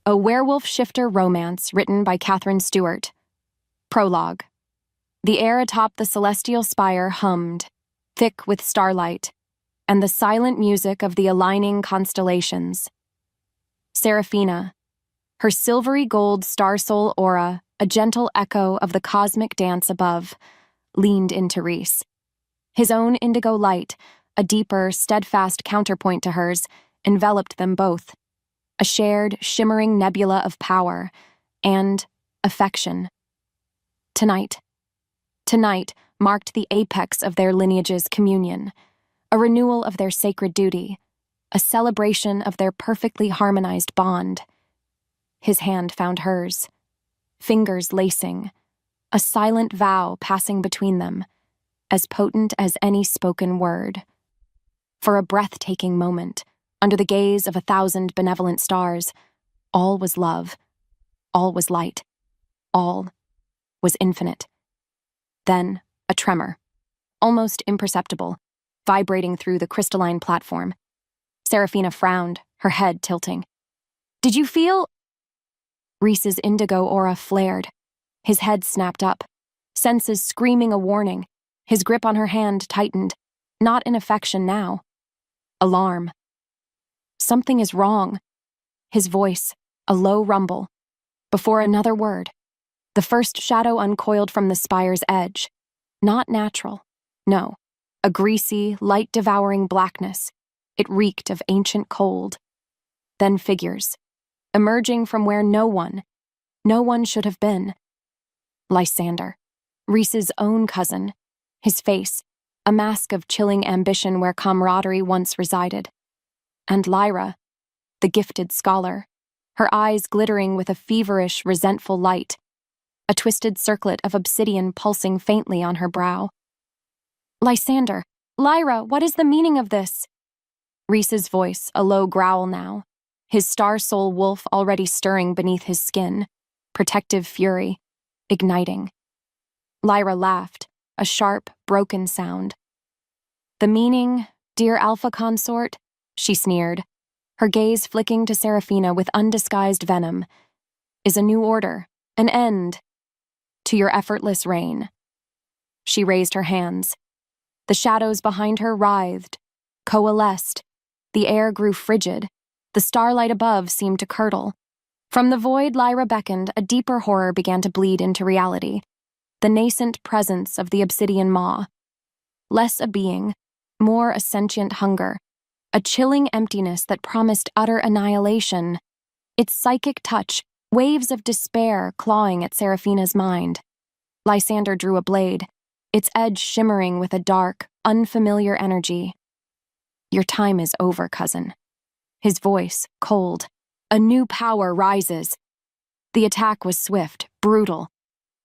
A werewolf shifter romance written by Katherine Stewart. Prologue. The air atop the celestial spire hummed, thick with starlight, and the silent music of the aligning constellations. Seraphina, her silvery gold starsoul aura a gentle echo of the cosmic dance above, leaned into Rhys. His own indigo light, a deeper, steadfast counterpoint to hers, enveloped them both. A shared, shimmering nebula of power and affection. Tonight marked the apex of their lineage's communion, a renewal of their sacred duty, a celebration of their perfectly harmonized bond. His hand found hers, fingers lacing, a silent vow passing between them, as potent as any spoken word. For a breathtaking moment, under the gaze of 1,000 benevolent stars, all was love, all was light, all was infinite. Then, a tremor, almost imperceptible, vibrating through the crystalline platform. Seraphina frowned, her head tilting. "Did you feel—" Rhys's indigo aura flared. His head snapped up, senses screaming a warning. His grip on her hand tightened, not in affection now. Alarm. "Something is wrong." His voice, a low rumble. Before another word, the first shadow uncoiled from the spire's edge. Not natural. No. A greasy, light-devouring blackness. It reeked of ancient cold. Then figures, emerging from where no one should have been. Lysander, Rhys's own cousin, his face, a mask of chilling ambition where camaraderie once resided. And Lyra, the gifted scholar, her eyes glittering with a feverish, resentful light, a twisted circlet of obsidian pulsing faintly on her brow. "Lysander, Lyra, what is the meaning of this?" Rhys's voice, a low growl now, his star soul wolf already stirring beneath his skin, protective fury, igniting. Lyra laughed, a sharp, broken sound. "The meaning, dear alpha consort," she sneered, her gaze flicking to Seraphina with undisguised venom, "is a new order, an end to your effortless reign." She raised her hands. The shadows behind her writhed, coalesced. The air grew frigid. The starlight above seemed to curdle. From the void Lyra beckoned, a deeper horror began to bleed into reality. The nascent presence of the obsidian maw. Less a being, more a sentient hunger. A chilling emptiness that promised utter annihilation. Its psychic touch, waves of despair clawing at Seraphina's mind. Lysander drew a blade, its edge shimmering with a dark, unfamiliar energy. "Your time is over, cousin." His voice, cold. "A new power rises." The attack was swift, brutal.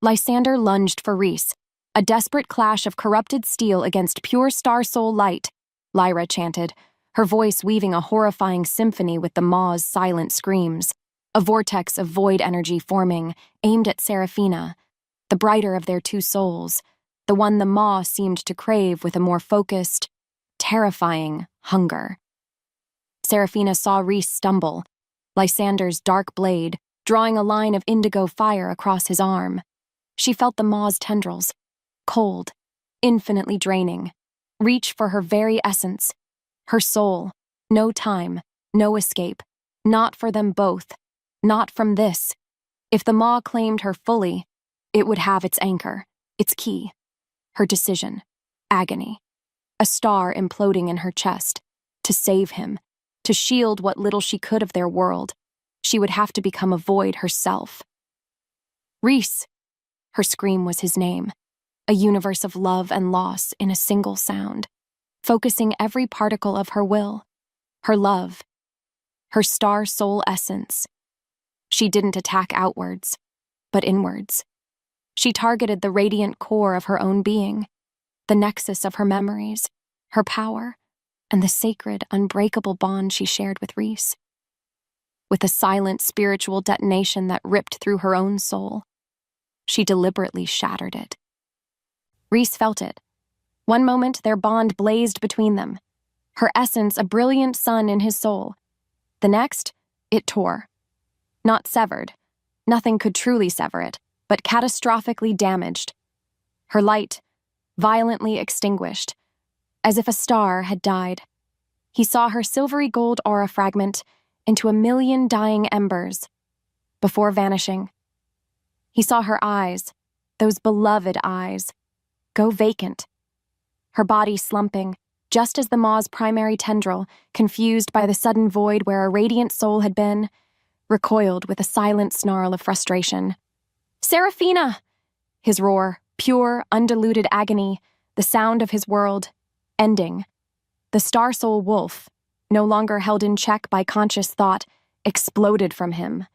Lysander lunged for Rhys, a desperate clash of corrupted steel against pure star soul light, Lyra chanted, her voice weaving a horrifying symphony with the maw's silent screams. A vortex of void energy forming, aimed at Seraphina, the brighter of their two souls, the one the maw seemed to crave with a more focused, terrifying hunger. Seraphina saw Rhys stumble, Lysander's dark blade drawing a line of indigo fire across his arm. She felt the maw's tendrils, cold, infinitely draining, reach for her very essence, her soul. No time, no escape, not for them both, not from this. If the maw claimed her fully, it would have its anchor, its key, her decision, agony. A star imploding in her chest, to save him, to shield what little she could of their world. She would have to become a void herself. "Rhys!" Her scream was his name, a universe of love and loss in a single sound, focusing every particle of her will, her love, her star soul essence. She didn't attack outwards, but inwards. She targeted the radiant core of her own being, the nexus of her memories, her power, and the sacred, unbreakable bond she shared with Rhys. With a silent spiritual detonation that ripped through her own soul, she deliberately shattered it. Rhys felt it. One moment their bond blazed between them, her essence a brilliant sun in his soul. The next, it tore. Not severed. Nothing could truly sever it, but catastrophically damaged. Her light, violently extinguished, as if a star had died. He saw her silvery gold aura fragment into a million dying embers, before vanishing. He saw her eyes, those beloved eyes, go vacant. Her body slumping, just as the maw's primary tendril, confused by the sudden void where a radiant soul had been, recoiled with a silent snarl of frustration. "Seraphina!" His roar, pure, undiluted agony, the sound of his world, ending. The star soul wolf, no longer held in check by conscious thought, exploded from him.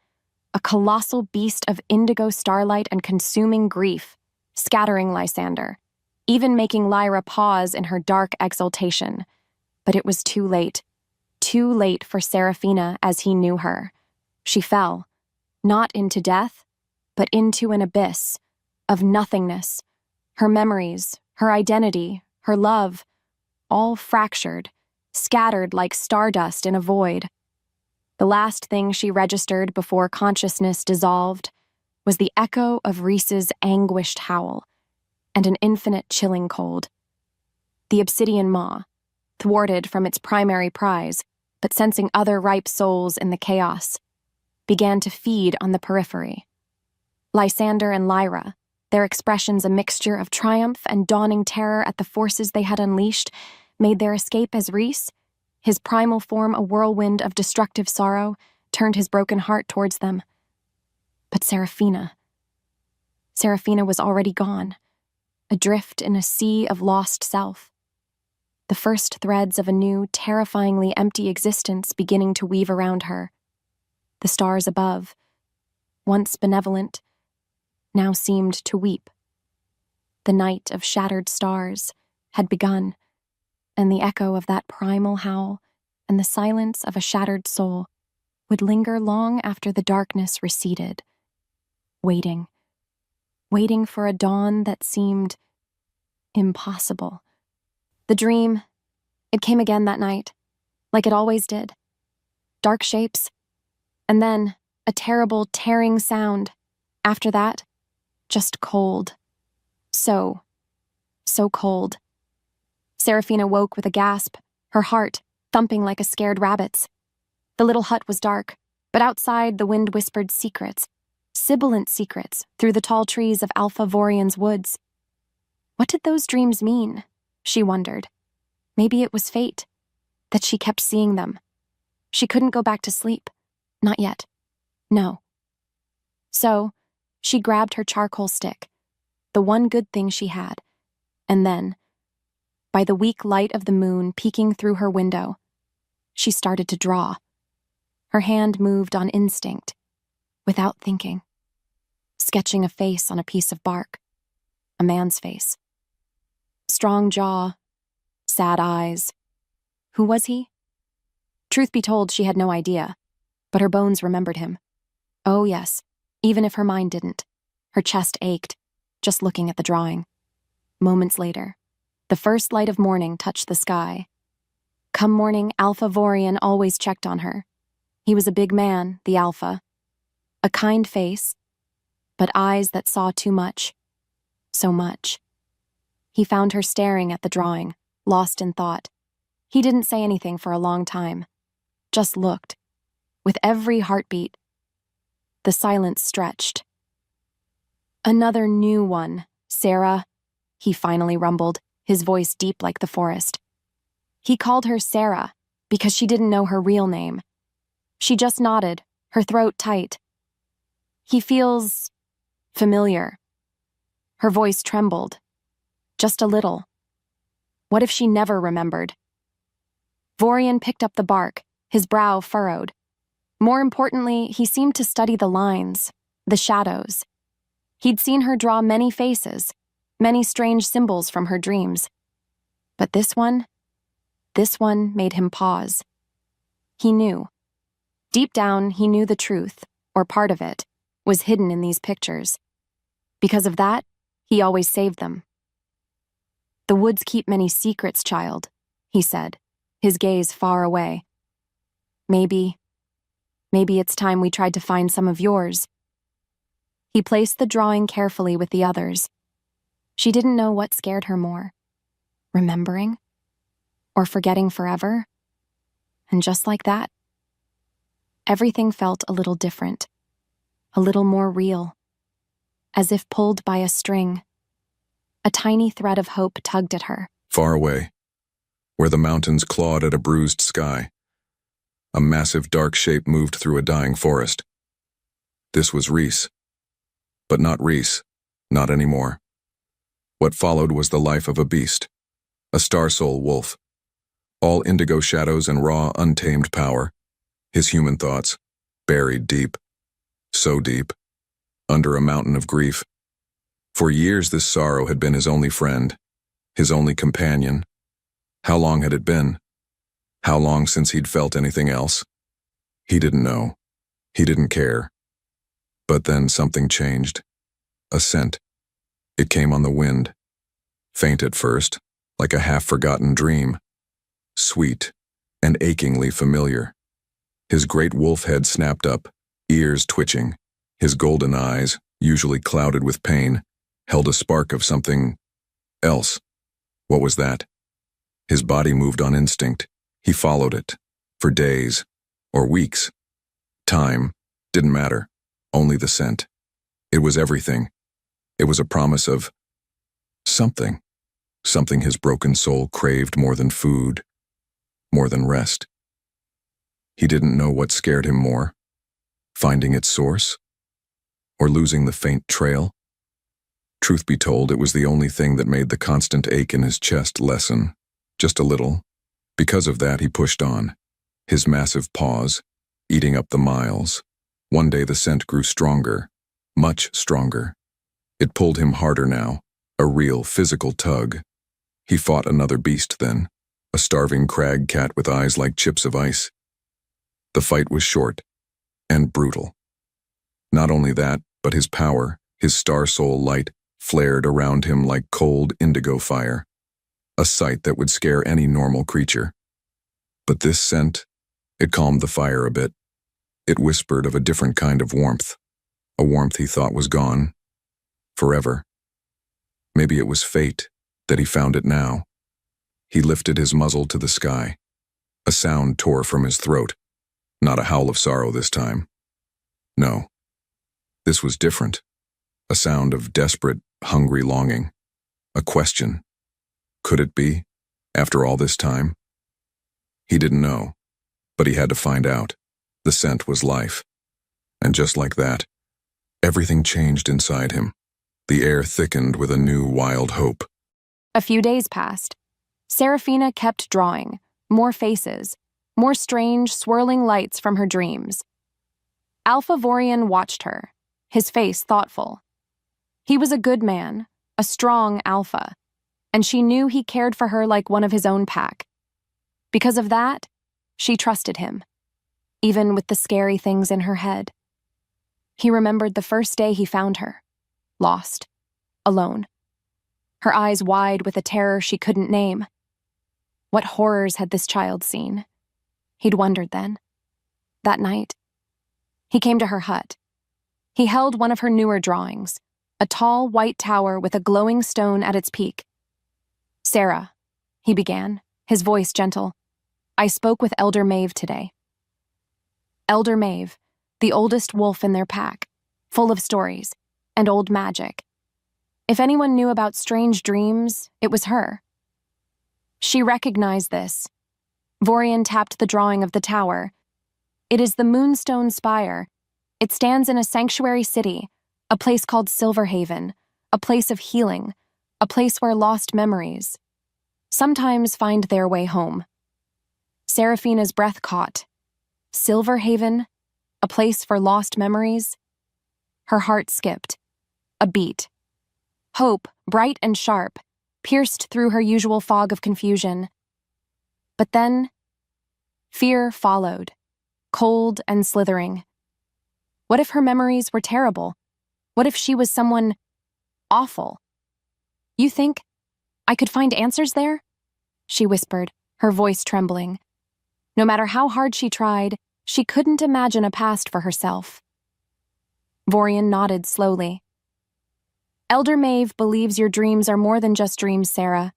A colossal beast of indigo starlight and consuming grief, scattering Lysander, even making Lyra pause in her dark exultation. But it was too late for Seraphina as he knew her. She fell, not into death, but into an abyss of nothingness. Her memories, her identity, her love, all fractured, scattered like stardust in a void. The last thing she registered before consciousness dissolved was the echo of Rhys's anguished howl and an infinite chilling cold. The obsidian maw, thwarted from its primary prize, but sensing other ripe souls in the chaos, began to feed on the periphery. Lysander and Lyra, their expressions a mixture of triumph and dawning terror at the forces they had unleashed, made their escape as Rhys, his primal form a whirlwind of destructive sorrow, turned his broken heart towards them. But Seraphina was already gone, adrift in a sea of lost self. The first threads of a new, terrifyingly empty existence beginning to weave around her. The stars above, once benevolent, now seemed to weep. The night of shattered stars had begun, and the echo of that primal howl and the silence of a shattered soul would linger long after the darkness receded, waiting for a dawn that seemed impossible. The dream, it came again that night, like it always did. Dark shapes, and then a terrible tearing sound. After that, just cold. So cold. Seraphina woke with a gasp, her heart thumping like a scared rabbit's. The little hut was dark, but outside the wind whispered secrets, sibilant secrets, through the tall trees of Alpha Vorian's woods. What did those dreams mean? She wondered. Maybe it was fate, that she kept seeing them. She couldn't go back to sleep. Not yet. No. So, she grabbed her charcoal stick, the one good thing she had, and then, by the weak light of the moon peeking through her window, she started to draw. Her hand moved on instinct, without thinking, sketching a face on a piece of bark, a man's face. Strong jaw, sad eyes. Who was he? Truth be told, she had no idea, but her bones remembered him. Oh yes, even if her mind didn't. Her chest ached, just looking at the drawing. Moments later, the first light of morning touched the sky. Come morning, Alpha Vorian always checked on her. He was a big man, the Alpha. A kind face, but eyes that saw too much. So much. He found her staring at the drawing, lost in thought. He didn't say anything for a long time. Just looked. With every heartbeat. The silence stretched. Another new one, Sarah, he finally rumbled, his voice deep like the forest. He called her Sarah because she didn't know her real name. She just nodded, her throat tight. He feels familiar. Her voice trembled. Just a little. What if she never remembered? Vorian picked up the bark, his brow furrowed. More importantly, he seemed to study the lines, the shadows. He'd seen her draw many faces, many strange symbols from her dreams. But this one made him pause. He knew. Deep down, he knew the truth, or part of it, was hidden in these pictures. Because of that, he always saved them. "The woods keep many secrets, child," he said, his gaze far away. Maybe Maybe it's time we tried to find some of yours." He placed the drawing carefully with the others. She didn't know what scared her more, remembering or forgetting forever. And just like that, everything felt a little different, a little more real, as if pulled by a string. A tiny thread of hope tugged at her. Far away, where the mountains clawed at a bruised sky, a massive dark shape moved through a dying forest. This was Reese. But not Reese, not anymore. What followed was the life of a beast, a star soul wolf. All indigo shadows and raw, untamed power. His human thoughts, buried deep, so deep, under a mountain of grief. For years this sorrow had been his only friend, his only companion. How long had it been? How long since he'd felt anything else? He didn't know. He didn't care. But then something changed. A scent. It came on the wind. Faint at first, like a half-forgotten dream. Sweet and achingly familiar. His great wolf head snapped up, ears twitching. His golden eyes, usually clouded with pain, held a spark of something else. What was that? His body moved on instinct. He followed it. For days, or weeks. Time didn't matter. Only the scent. It was everything. It was a promise of something. Something his broken soul craved more than food, more than rest. He didn't know what scared him more, finding its source, or losing the faint trail. Truth be told, it was the only thing that made the constant ache in his chest lessen, just a little. Because of that, he pushed on, his massive paws, eating up the miles. One day the scent grew stronger, much stronger. It pulled him harder now, a real physical tug. He fought another beast then, a starving crag cat with eyes like chips of ice. The fight was short and brutal. Not only that, but his power, his star soul light, flared around him like cold indigo fire, a sight that would scare any normal creature. But this scent, it calmed the fire a bit. It whispered of a different kind of warmth, a warmth he thought was gone, forever. Maybe it was fate that he found it now. He lifted his muzzle to the sky. A sound tore from his throat, not a howl of sorrow this time. No, this was different. A sound of desperate, hungry longing. A question. Could it be, after all this time? He didn't know, but he had to find out. The scent was life. And just like that, everything changed inside him. The air thickened with a new wild hope. A few days passed. Serafina kept drawing, more faces, more strange, swirling lights from her dreams. Alpha Vorian watched her, his face thoughtful. He was a good man, a strong alpha, and she knew he cared for her like one of his own pack. Because of that, she trusted him, even with the scary things in her head. He remembered the first day he found her, lost, alone, her eyes wide with a terror she couldn't name. What horrors had this child seen? He'd wondered then. That night, he came to her hut. He held one of her newer drawings, a tall white tower with a glowing stone at its peak. "Sarah," he began, his voice gentle, "I spoke with Elder Maeve today." Elder Maeve, the oldest wolf in their pack, full of stories and old magic. If anyone knew about strange dreams, it was her. She recognized this. Vorian tapped the drawing of the tower. It is the Moonstone Spire. It stands in a sanctuary city, a place called Silverhaven, a place of healing, a place where lost memories sometimes find their way home. Serafina's breath caught. Silverhaven, a place for lost memories? Her heart skipped. A beat. Hope, bright and sharp, pierced through her usual fog of confusion. But then, fear followed, cold and slithering. What if her memories were terrible? What if she was someone awful? "You think I could find answers there?" she whispered, her voice trembling. No matter how hard she tried, She couldn't imagine a past for herself. Vorian nodded slowly. Elder Maeve believes your dreams are more than just dreams, Sarah.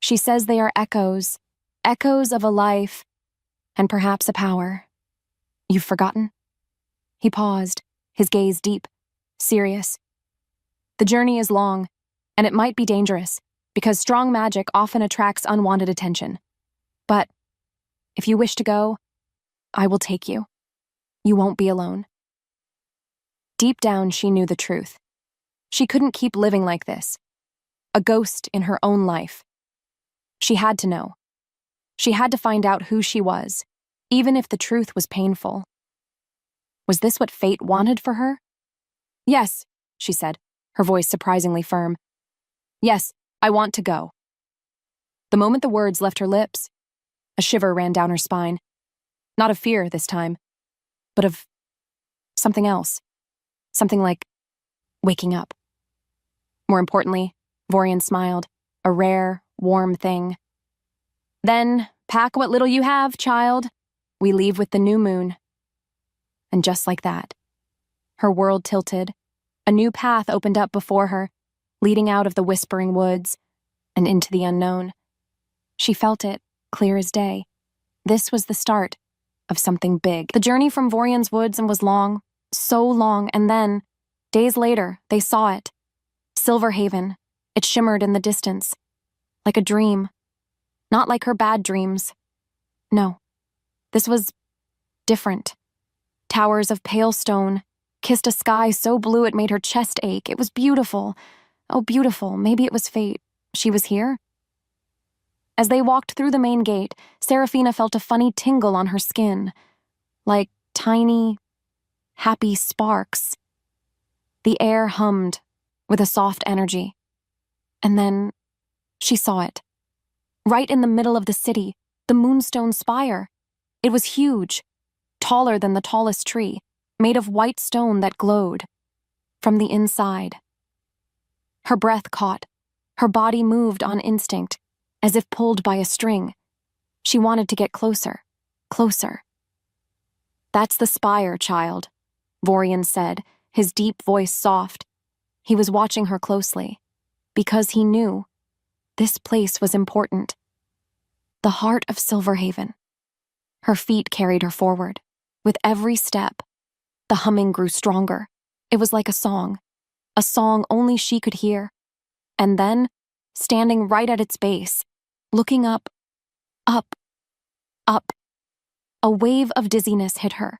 She says they are echoes of a life, and perhaps a power. You've forgotten? He paused, his gaze deep, serious. The journey is long, and it might be dangerous, because strong magic often attracts unwanted attention. But if you wish to go, I will take you. You won't be alone. Deep down, she knew the truth. She couldn't keep living like this, a ghost in her own life. She had to know. She had to find out who she was, even if the truth was painful. Was this what fate wanted for her? Yes, she said, her voice surprisingly firm. Yes, I want to go. The moment the words left her lips, a shiver ran down her spine. Not of fear this time, but of something else. Something like waking up. More importantly, Vorian smiled, a rare, warm thing. Then, pack what little you have, child. We leave with the new moon. And just like that, her world tilted. A new path opened up before her, leading out of the whispering woods and into the unknown. She felt it, clear as day. This was the start of something big. The journey from Vorian's woods was long, so long, and then, days later, they saw it. Silverhaven. It shimmered in the distance, like a dream. Not like her bad dreams. No, this was different. Towers of pale stone kissed a sky so blue it made her chest ache. It was beautiful. Oh, beautiful. Maybe it was fate. She was here. As they walked through the main gate, Seraphina felt a funny tingle on her skin, like tiny, happy sparks. The air hummed with a soft energy. And then she saw it. Right in the middle of the city, the Moonstone Spire. It was huge, taller than the tallest tree, made of white stone that glowed from the inside. Her breath caught. Her body moved on instinct, as if pulled by a string. She wanted to get closer, closer. That's the spire, child, Vorian said, his deep voice soft. He was watching her closely, because he knew this place was important. The heart of Silverhaven. Her feet carried her forward. With every step, the humming grew stronger. It was like a song only she could hear. And then, standing right at its base, looking up, up, up, a wave of dizziness hit her.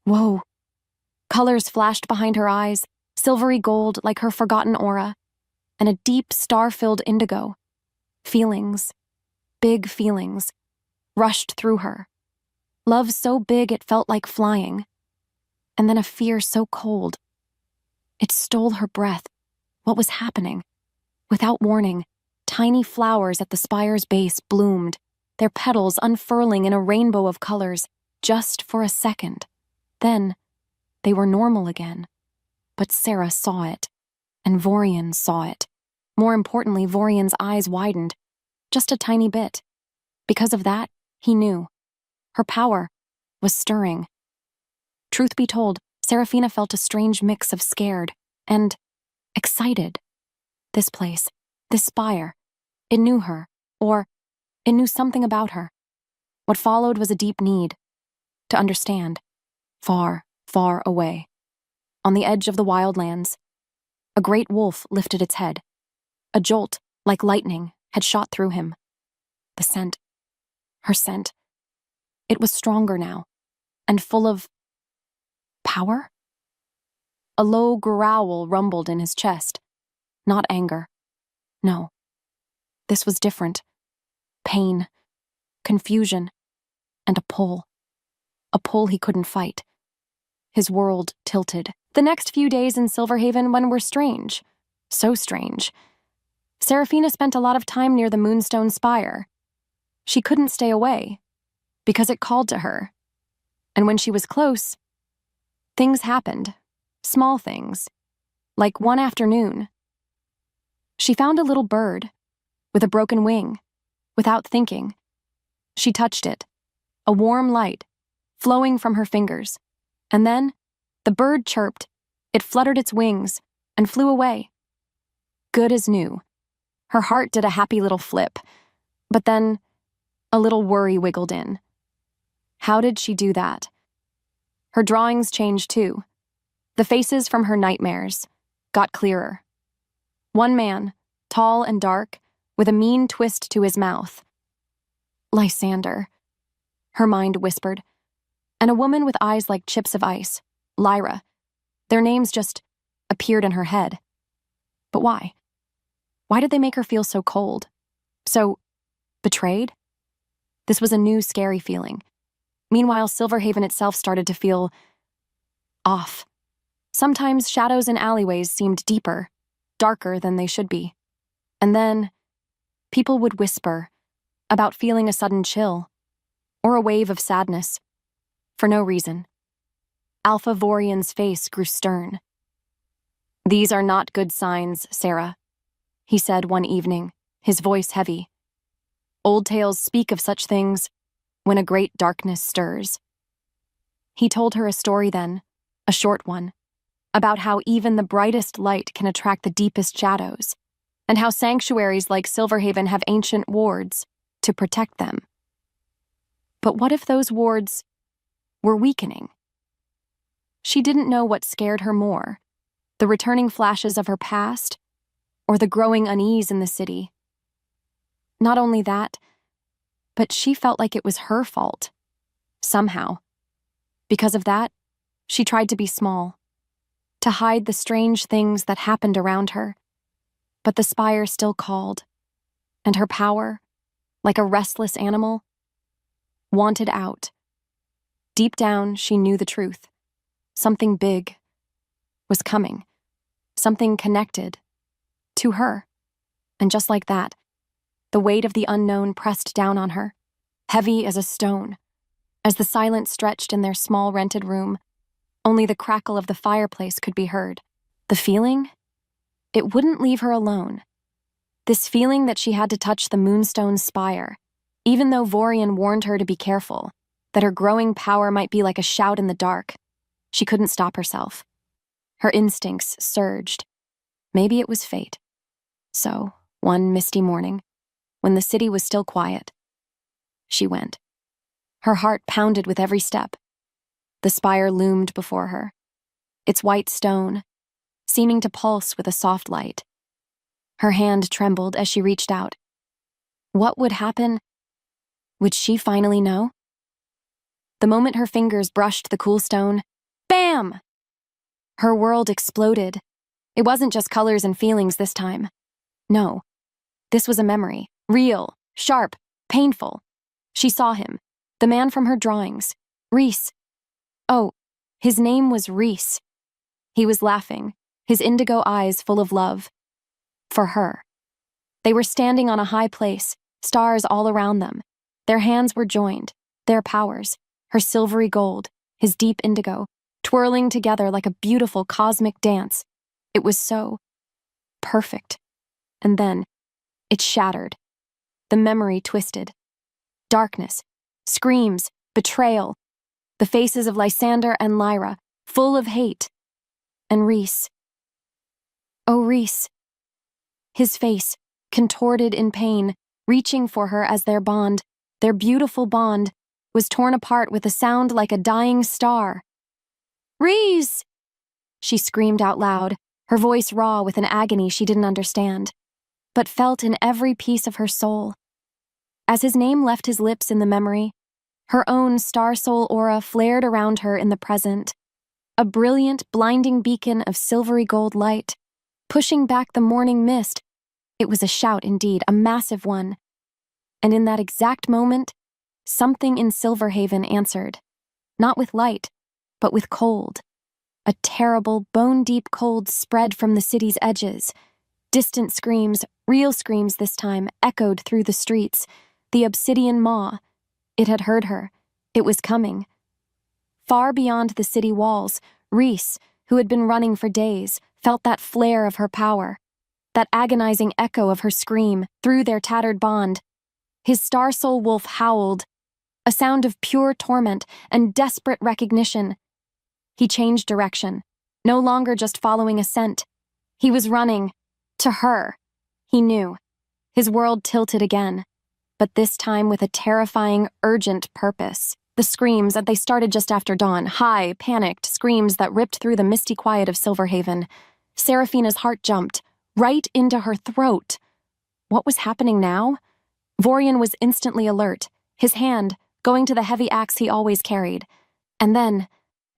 Whoa. Colors flashed behind her eyes, silvery gold like her forgotten aura, and a deep star-filled indigo. Feelings, big feelings, rushed through her. Love so big it felt like flying. And then a fear so cold. It stole her breath. What was happening? Without warning, tiny flowers at the spire's base bloomed, their petals unfurling in a rainbow of colors, just for a second. Then, they were normal again. But Sarah saw it, and Vorian saw it. More importantly, Vorian's eyes widened, just a tiny bit. Because of that, he knew. Her power was stirring. Truth be told, Seraphina felt a strange mix of scared and excited. This place, this spire, it knew her, or it knew something about her. What followed was a deep need to understand. Far, far away. On the edge of the wildlands, a great wolf lifted its head. A jolt, like lightning, had shot through him. The scent. Her scent. It was stronger now, and full of power? A low growl rumbled in his chest. Not anger. No. This was different. Pain, confusion, and a pull. A pull he couldn't fight. His world tilted. The next few days in Silverhaven were strange. So strange. Seraphina spent a lot of time near the Moonstone Spire. She couldn't stay away, because it called to her. And when she was close, things happened. Small things. Like one afternoon. She found a little bird, with a broken wing, without thinking. She touched it. A warm light flowing from her fingers. And then, the bird chirped, it fluttered its wings, and flew away. Good as new. Her heart did a happy little flip, but then a little worry wiggled in. How did she do that? Her drawings changed too. The faces from her nightmares got clearer. One man, tall and dark, with a mean twist to his mouth. Lysander, her mind whispered. And a woman with eyes like chips of ice, Lyra. Their names just appeared in her head. But why? Why did they make her feel so cold? So betrayed? This was a new, scary feeling. Meanwhile, Silverhaven itself started to feel off. Sometimes shadows in alleyways seemed deeper, darker than they should be. And then people would whisper about feeling a sudden chill or a wave of sadness for no reason. Alpha Vorian's face grew stern. "These are not good signs, Sarah," he said one evening, his voice heavy. "Old tales speak of such things when a great darkness stirs." He told her a story then, a short one, about how even the brightest light can attract the deepest shadows, and how sanctuaries like Silverhaven have ancient wards to protect them. But what if those wards were weakening? She didn't know what scared her more, the returning flashes of her past, or the growing unease in the city. Not only that, but she felt like it was her fault, somehow. Because of that, she tried to be small, to hide the strange things that happened around her. But the spire still called, and her power, like a restless animal, wanted out. Deep down, she knew the truth. Something big was coming, something connected to her. And just like that, the weight of the unknown pressed down on her, heavy as a stone. As the silence stretched in their small rented room, only the crackle of the fireplace could be heard. The feeling? It wouldn't leave her alone. This feeling that she had to touch the Moonstone spire, even though Vorian warned her to be careful, that her growing power might be like a shout in the dark. She couldn't stop herself. Her instincts surged. Maybe it was fate. So, one misty morning, when the city was still quiet, she went. Her heart pounded with every step. The spire loomed before her, its white stone seeming to pulse with a soft light. Her hand trembled as she reached out. What would happen? Would she finally know? The moment her fingers brushed the cool stone, bam! Her world exploded. It wasn't just colors and feelings this time. No, this was a memory, real, sharp, painful. She saw him, the man from her drawings, Rhys. Oh, his name was Rhys. He was laughing, his indigo eyes full of love. For her. They were standing on a high place, stars all around them. Their hands were joined, their powers, her silvery gold, his deep indigo, twirling together like a beautiful cosmic dance. It was so perfect. And then, it shattered. The memory twisted. Darkness, screams, betrayal. The faces of Lysander and Lyra, full of hate. And Rhys. Oh, Rhys. His face, contorted in pain, reaching for her as their bond, their beautiful bond, was torn apart with a sound like a dying star. Rhys! She screamed out loud, her voice raw with an agony she didn't understand, but felt in every piece of her soul. As his name left his lips in the memory, her own star soul aura flared around her in the present, a brilliant, blinding beacon of silvery gold light, pushing back the morning mist. It was a shout indeed, a massive one. And in that exact moment, something in Silverhaven answered, not with light, but with cold. A terrible, bone-deep cold spread from the city's edges. Distant screams, real screams this time, echoed through the streets. The obsidian maw. It had heard her. It was coming. Far beyond the city walls, Rhys, who had been running for days, felt that flare of her power, that agonizing echo of her scream through their tattered bond. His star soul wolf howled, a sound of pure torment and desperate recognition. He changed direction, no longer just following a scent. He was running. To her. He knew. His world tilted again, but this time with a terrifying, urgent purpose. The screams, they started just after dawn, high, panicked screams that ripped through the misty quiet of Silverhaven. Seraphina's heart jumped, right into her throat. What was happening now? Vorian was instantly alert, his hand going to the heavy axe he always carried. And then,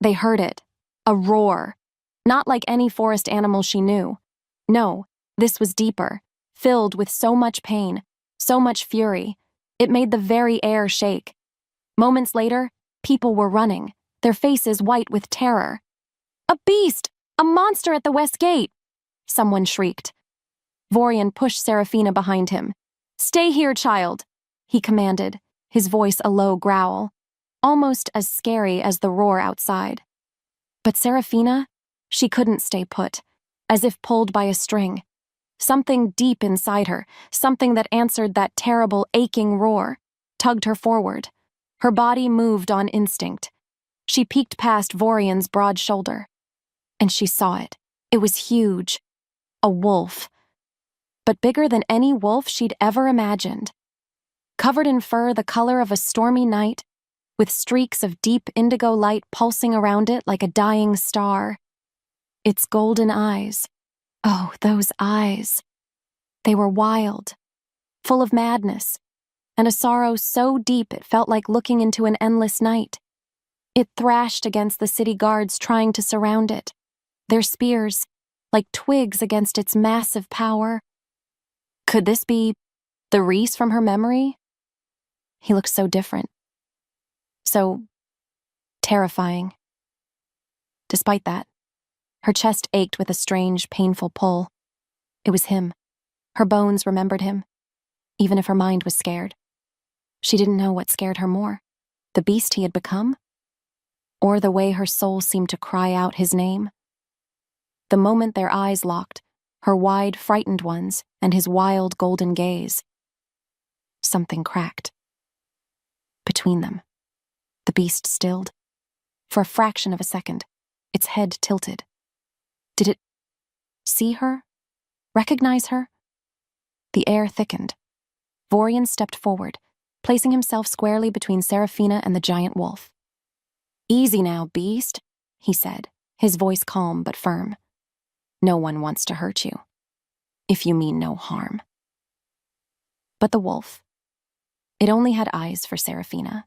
they heard it. A roar. Not like any forest animal she knew. No, this was deeper, filled with so much pain, so much fury. It made the very air shake. Moments later, people were running, their faces white with terror. "A beast! A monster at the west gate!" someone shrieked. Vorian pushed Seraphina behind him. "Stay here, child," he commanded, his voice a low growl, almost as scary as the roar outside. But Seraphina, she couldn't stay put, as if pulled by a string. Something deep inside her, something that answered that terrible, aching roar, tugged her forward. Her body moved on instinct. She peeked past Vorian's broad shoulder. And she saw it. It was huge. A wolf. But bigger than any wolf she'd ever imagined. Covered in fur the color of a stormy night, with streaks of deep indigo light pulsing around it like a dying star. Its golden eyes. Oh, those eyes. They were wild, full of madness, and a sorrow so deep it felt like looking into an endless night. It thrashed against the city guards trying to surround it, their spears like twigs against its massive power. Could this be the Reese from her memory? He looked so different, so terrifying. Despite that, her chest ached with a strange, painful pull. It was him. Her bones remembered him, even if her mind was scared. She didn't know what scared her more, the beast he had become, or the way her soul seemed to cry out his name. The moment their eyes locked, her wide, frightened ones, and his wild, golden gaze, something cracked. Between them, the beast stilled. For a fraction of a second, its head tilted. Did it see her? Recognize her? The air thickened. Vorian stepped forward, placing himself squarely between Seraphina and the giant wolf. "Easy now, beast," he said, his voice calm but firm. "No one wants to hurt you, if you mean no harm." But the wolf, it only had eyes for Seraphina.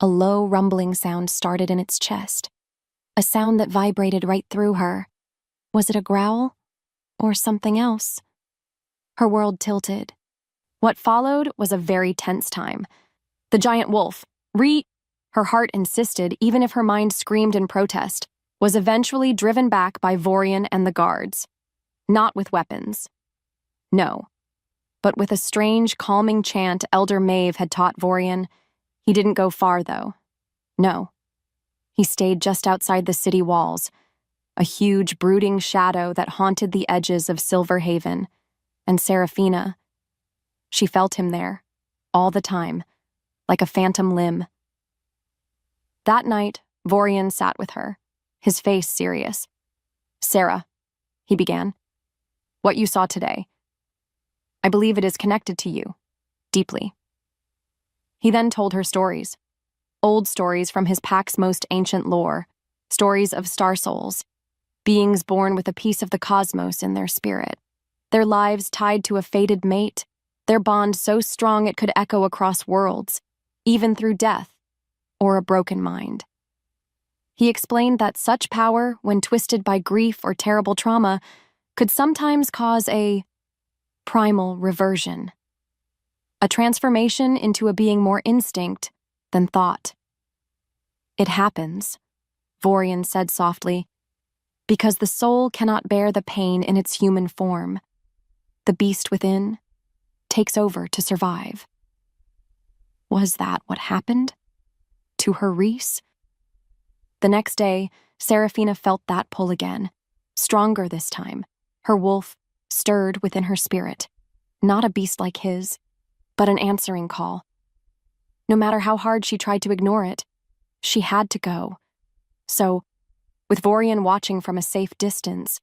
A low, rumbling sound started in its chest, a sound that vibrated right through her. Was it a growl? Or something else? Her world tilted. What followed was a very tense time. The giant wolf, her heart insisted, even if her mind screamed in protest, was eventually driven back by Vorian and the guards. Not with weapons. No. But with a strange, calming chant Elder Maeve had taught Vorian. He didn't go far, though. No. He stayed just outside the city walls, a huge, brooding shadow that haunted the edges of Silverhaven. And Seraphina, she felt him there, all the time, like a phantom limb. That night, Vorian sat with her, his face serious. "Sarah," he began, "what you saw today, I believe it is connected to you, deeply." He then told her stories, old stories from his pack's most ancient lore, stories of star souls, beings born with a piece of the cosmos in their spirit, their lives tied to a fated mate, their bond so strong it could echo across worlds, even through death, or a broken mind. He explained that such power, when twisted by grief or terrible trauma, could sometimes cause a primal reversion, a transformation into a being more instinct than thought. "It happens," Vorian said softly, "because the soul cannot bear the pain in its human form. The beast within takes over to survive." Was that what happened? To her Reese? The next day, Seraphina felt that pull again, stronger this time. Her wolf stirred within her spirit, not a beast like his, but an answering call. no matter how hard she tried to ignore it. She had to go. So, with Vorian watching from a safe distance,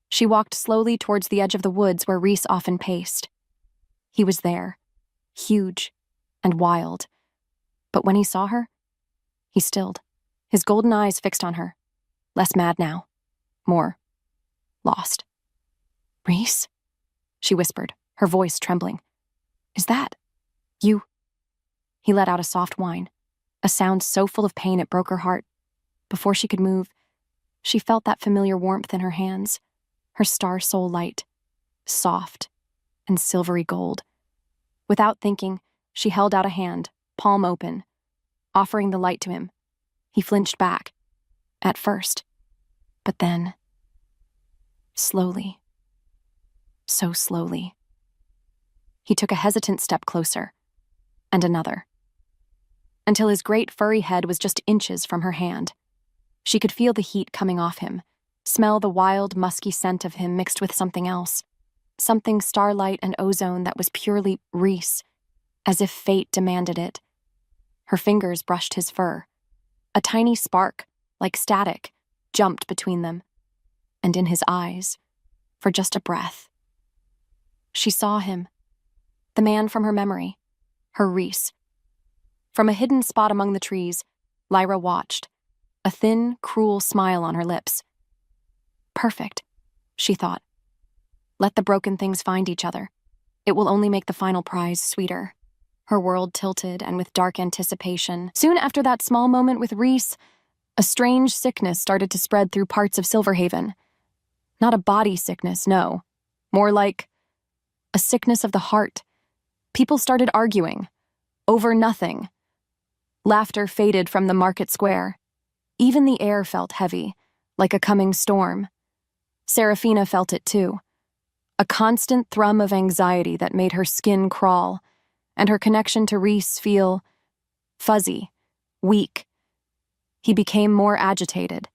she walked slowly towards the edge of the woods where Rhys often paced. He was there, huge and wild. But when he saw her, he stilled, his golden eyes fixed on her. Less mad now, more lost. "Rhys?" she whispered, her voice trembling. "Is that you?" He let out a soft whine, a sound so full of pain it broke her heart. Before she could move, she felt that familiar warmth in her hands, her star soul light, soft and silvery gold. Without thinking, she held out a hand, palm open, offering the light to him. He flinched back, at first, but then, slowly, so slowly, he took a hesitant step closer, and another, until his great furry head was just inches from her hand. She could feel the heat coming off him, smell the wild, musky scent of him mixed with something else, something starlight and ozone that was purely Rhys, as if fate demanded it. Her fingers brushed his fur. A tiny spark, like static, jumped between them, and in his eyes, for just a breath. She saw him, the man from her memory, her Rhys. From a hidden spot among the trees, Lyra watched, a thin, cruel smile on her lips. Perfect, she thought. Let the broken things find each other. It will only make the final prize sweeter. Her world tilted and with dark anticipation. Soon after that small moment with Rhys, a strange sickness started to spread through parts of Silverhaven. Not a body sickness, no. More like a sickness of the heart. People started arguing. Over nothing. Laughter faded from the market square. Even the air felt heavy, like a coming storm. Seraphina felt it too. A constant thrum of anxiety that made her skin crawl, and her connection to Rhys feel fuzzy, weak. He became more agitated,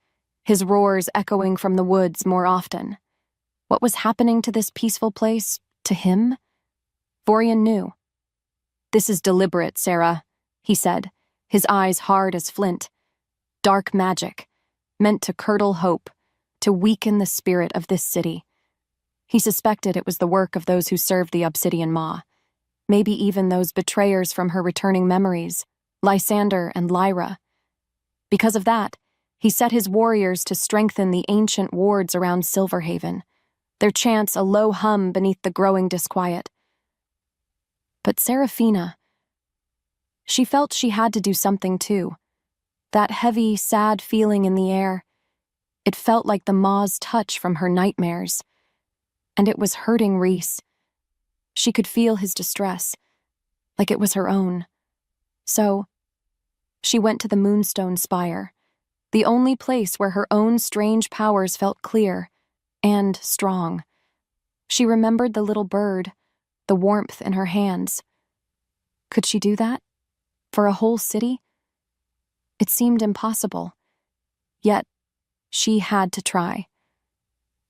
his roars echoing from the woods more often. What was happening to this peaceful place, to him? Vorian knew. "This is deliberate, Sarah," he said, his eyes hard as flint. "Dark magic, meant to curdle hope, to weaken the spirit of this city." He suspected it was the work of those who served the Obsidian Maw, maybe even those betrayers from her returning memories, Lysander and Lyra. Because of that, he set his warriors to strengthen the ancient wards around Silverhaven, their chants a low hum beneath the growing disquiet. But Seraphina, she felt she had to do something too. That heavy, sad feeling in the air, it felt like the Maw's touch from her nightmares. And it was hurting Rhys. She could feel his distress, like it was her own. So, she went to the Moonstone Spire, the only place where her own strange powers felt clear and strong. She remembered the little bird, the warmth in her hands. Could she do that? For a whole city? It seemed impossible. Yet, she had to try.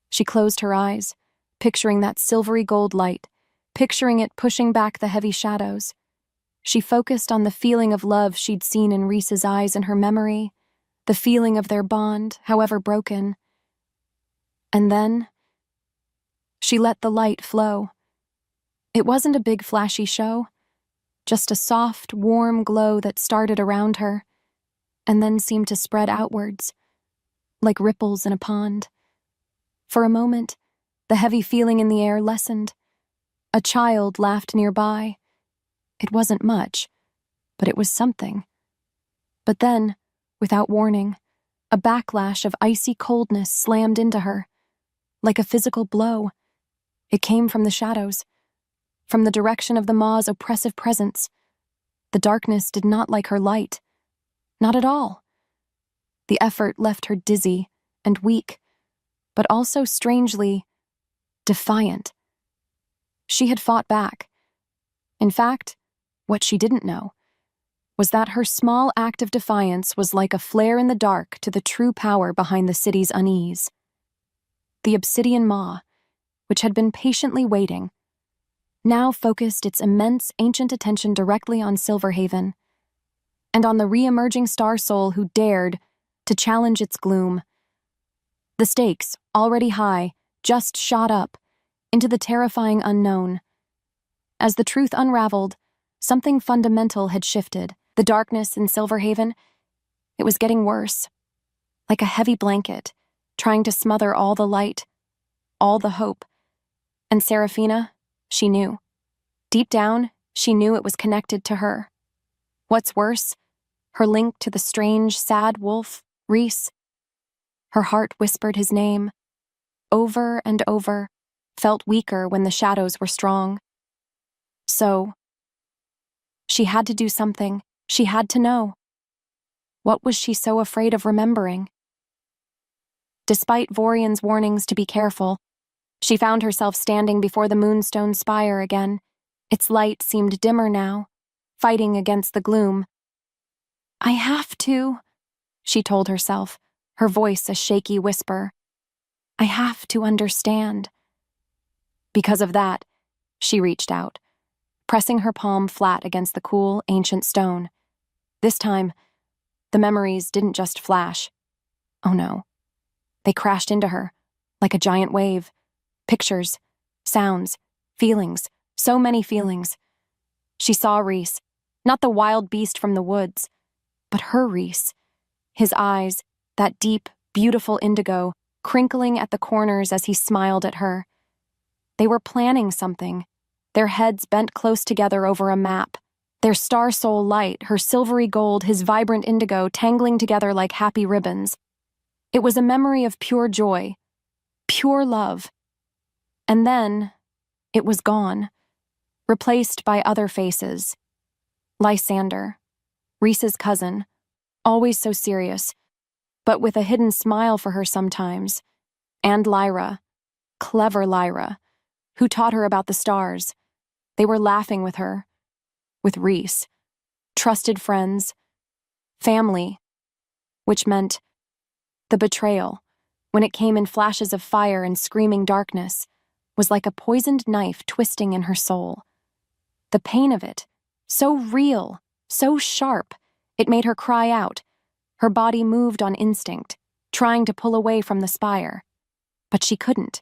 She closed her eyes, picturing that silvery gold light, picturing it pushing back the heavy shadows. She focused on the feeling of love she'd seen in Rhys's eyes in her memory, the feeling of their bond, however broken. And then, she let the light flow. It wasn't a big flashy show, just a soft, warm glow that started around her, and then seemed to spread outwards, like ripples in a pond. For a moment, the heavy feeling in the air lessened. A child laughed nearby. It wasn't much, but it was something. But then, without warning, a backlash of icy coldness slammed into her, like a physical blow. It came from the shadows, from the direction of the Maw's oppressive presence. The darkness did not like her light. Not at all. The effort left her dizzy and weak, but also strangely defiant. She had fought back. In fact, what she didn't know was that her small act of defiance was like a flare in the dark to the true power behind the city's unease. The Obsidian Maw, which had been patiently waiting, now focused its immense ancient attention directly on Silverhaven, and on the re-emerging star soul who dared to challenge its gloom. The stakes, already high, just shot up into the terrifying unknown. As the truth unraveled, something fundamental had shifted. The darkness in Silverhaven, it was getting worse, like a heavy blanket, trying to smother all the light, all the hope. And Seraphina, she knew. Deep down, she knew it was connected to her. What's worse, her link to the strange, sad wolf, Rhys. Her heart whispered his name, over and over, felt weaker when the shadows were strong. So, she had to do something. She had to know. What was she so afraid of remembering? Despite Vorian's warnings to be careful, she found herself standing before the moonstone spire again. Its light seemed dimmer now, fighting against the gloom. I have to, she told herself, her voice a shaky whisper. I have to understand. Because of that, she reached out, pressing her palm flat against the cool, ancient stone. This time, the memories didn't just flash. Oh no. They crashed into her, like a giant wave. Pictures, sounds, feelings, so many feelings. She saw Rhys, not the wild beast from the woods, but her Rhys. His eyes, that deep, beautiful indigo, crinkling at the corners as he smiled at her. They were planning something, their heads bent close together over a map. Their star soul light, her silvery gold, his vibrant indigo, tangling together like happy ribbons. It was a memory of pure joy, pure love. And then, it was gone, replaced by other faces. Lysander, Rhys's cousin, always so serious, but with a hidden smile for her sometimes. And Lyra, clever Lyra, who taught her about the stars. They were laughing with her, with Rhys, trusted friends, family, which meant the betrayal, when it came in flashes of fire and screaming darkness, was like a poisoned knife twisting in her soul. The pain of it, so real, so sharp, it made her cry out. Her body moved on instinct, trying to pull away from the spire. But she couldn't.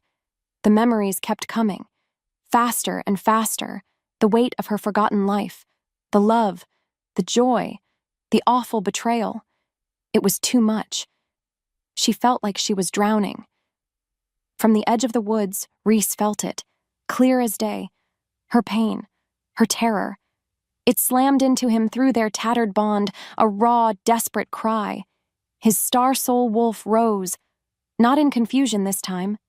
The memories kept coming, faster and faster, the weight of her forgotten life, the love, the joy, the awful betrayal. It was too much. She felt like she was drowning. From the edge of the woods, Rhys felt it, clear as day. Her pain, her terror. It slammed into him through their tattered bond, a raw, desperate cry. His star soul wolf rose, not in confusion this time,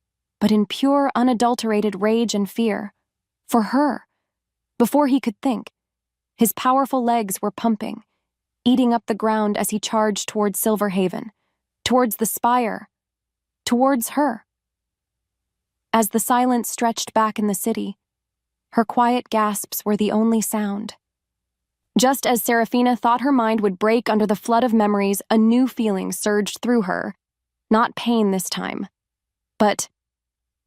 but in pure, unadulterated rage and fear. For her. Before he could think, his powerful legs were pumping, eating up the ground as he charged towards Silverhaven, towards the spire, towards her. As the silence stretched back in the city, her quiet gasps were the only sound. Just as Seraphina thought her mind would break under the flood of memories, a new feeling surged through her. Not pain this time, but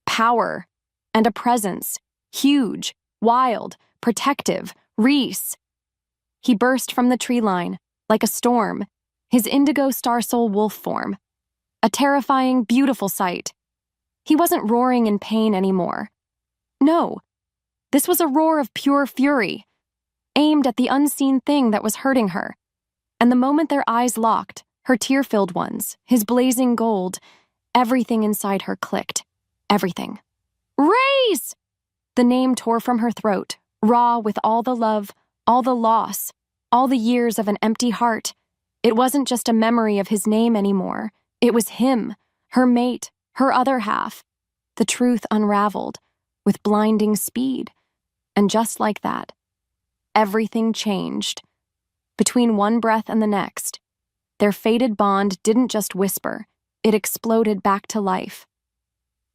power and a presence, huge, wild, protective, Rhys. He burst from the tree line, like a storm, his indigo star soul wolf form. A terrifying, beautiful sight. He wasn't roaring in pain anymore. No, this was a roar of pure fury, aimed at the unseen thing that was hurting her. And the moment their eyes locked, her tear-filled ones, his blazing gold, everything inside her clicked. Everything. Rhys! The name tore from her throat, raw with all the love, all the loss, all the years of an empty heart. It wasn't just a memory of his name anymore. It was him, her mate, her other half. The truth unraveled, with blinding speed. And just like that, everything changed. Between one breath and the next, their fated bond didn't just whisper, it exploded back to life.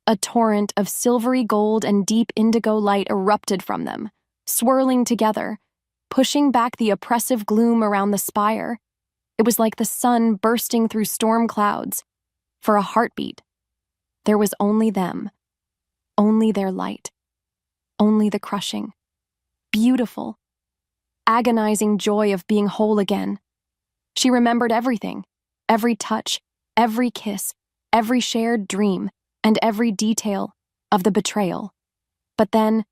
A torrent of silvery gold and deep indigo light erupted from them, swirling together, pushing back the oppressive gloom around the spire. It was like the sun bursting through storm clouds. For a heartbeat, there was only them, only their light, only the crushing, beautiful, agonizing joy of being whole again, She remembered everything, every touch, every kiss, every shared dream, and every detail of the betrayal. But then,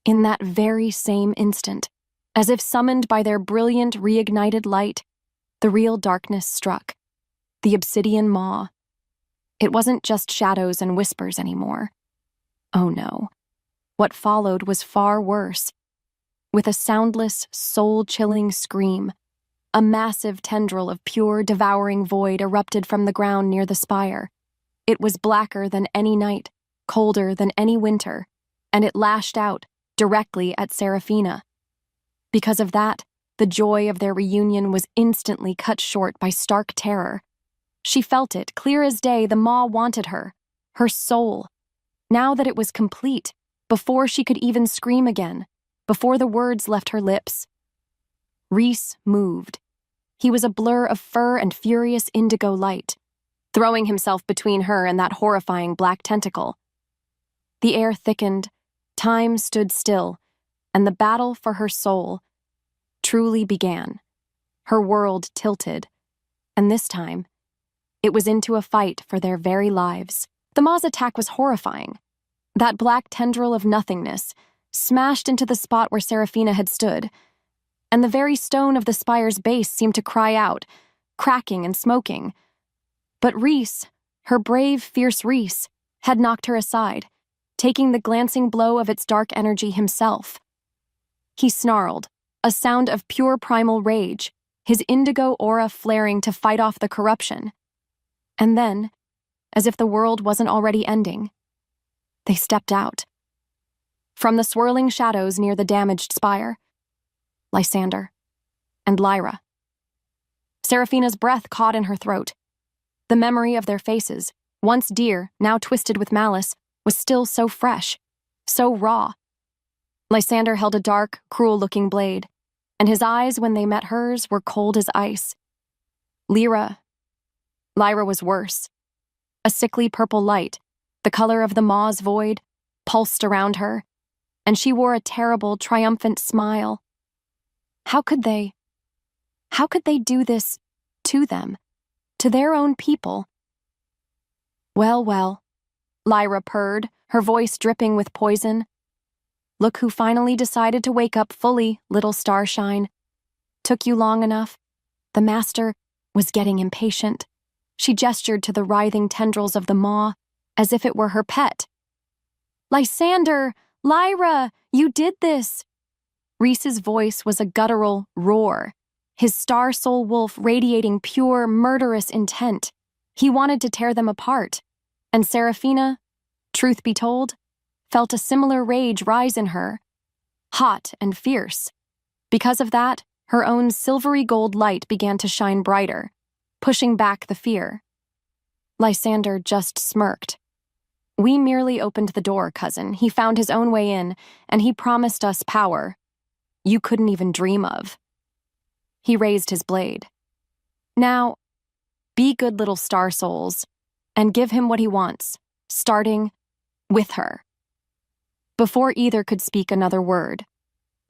in that very same instant, as if summoned by their brilliant, reignited light, the real darkness struck. The obsidian maw. It wasn't just shadows and whispers anymore. Oh no. What followed was far worse. With a soundless, soul-chilling scream, a massive tendril of pure, devouring void erupted from the ground near the spire. It was blacker than any night, colder than any winter, and it lashed out directly at Serafina. Because of that, the joy of their reunion was instantly cut short by stark terror. She felt it, clear as day. The maw wanted her, her soul. Now that it was complete, before she could even scream again, before the words left her lips. Rhys moved. He was a blur of fur and furious indigo light, throwing himself between her and that horrifying black tentacle. The air thickened, time stood still, and the battle for her soul truly began. Her world tilted, and this time, it was into a fight for their very lives. The maw's attack was horrifying. That black tendril of nothingness smashed into the spot where Serafina had stood, and the very stone of the spire's base seemed to cry out, cracking and smoking. But Rhys, her brave, fierce Rhys, had knocked her aside, taking the glancing blow of its dark energy himself. He snarled, a sound of pure primal rage, his indigo aura flaring to fight off the corruption. And then, as if the world wasn't already ending, they stepped out. From the swirling shadows near the damaged spire, Lysander and Lyra. Serafina's breath caught in her throat. The memory of their faces, once dear, now twisted with malice, was still so fresh, so raw. Lysander held a dark, cruel-looking blade, and his eyes, when they met hers, were cold as ice. Lyra was worse. A sickly purple light, the color of the maw's void, pulsed around her, and she wore a terrible, triumphant smile. How could they do this to them, to their own people? Well, Lyra purred, her voice dripping with poison. Look who finally decided to wake up fully, little Starshine. Took you long enough? The master was getting impatient. She gestured to the writhing tendrils of the maw, as if it were her pet. Lysander! Lyra! You did this! Rhys's voice was a guttural roar, his star soul wolf radiating pure, murderous intent. He wanted to tear them apart, and Serafina, truth be told, felt a similar rage rise in her, hot and fierce. Because of that, her own silvery gold light began to shine brighter, pushing back the fear. Lysander just smirked. We merely opened the door, cousin. He found his own way in, and he promised us power you couldn't even dream of. He raised his blade. Now, be good little star souls, and give him what he wants, starting with her. Before either could speak another word,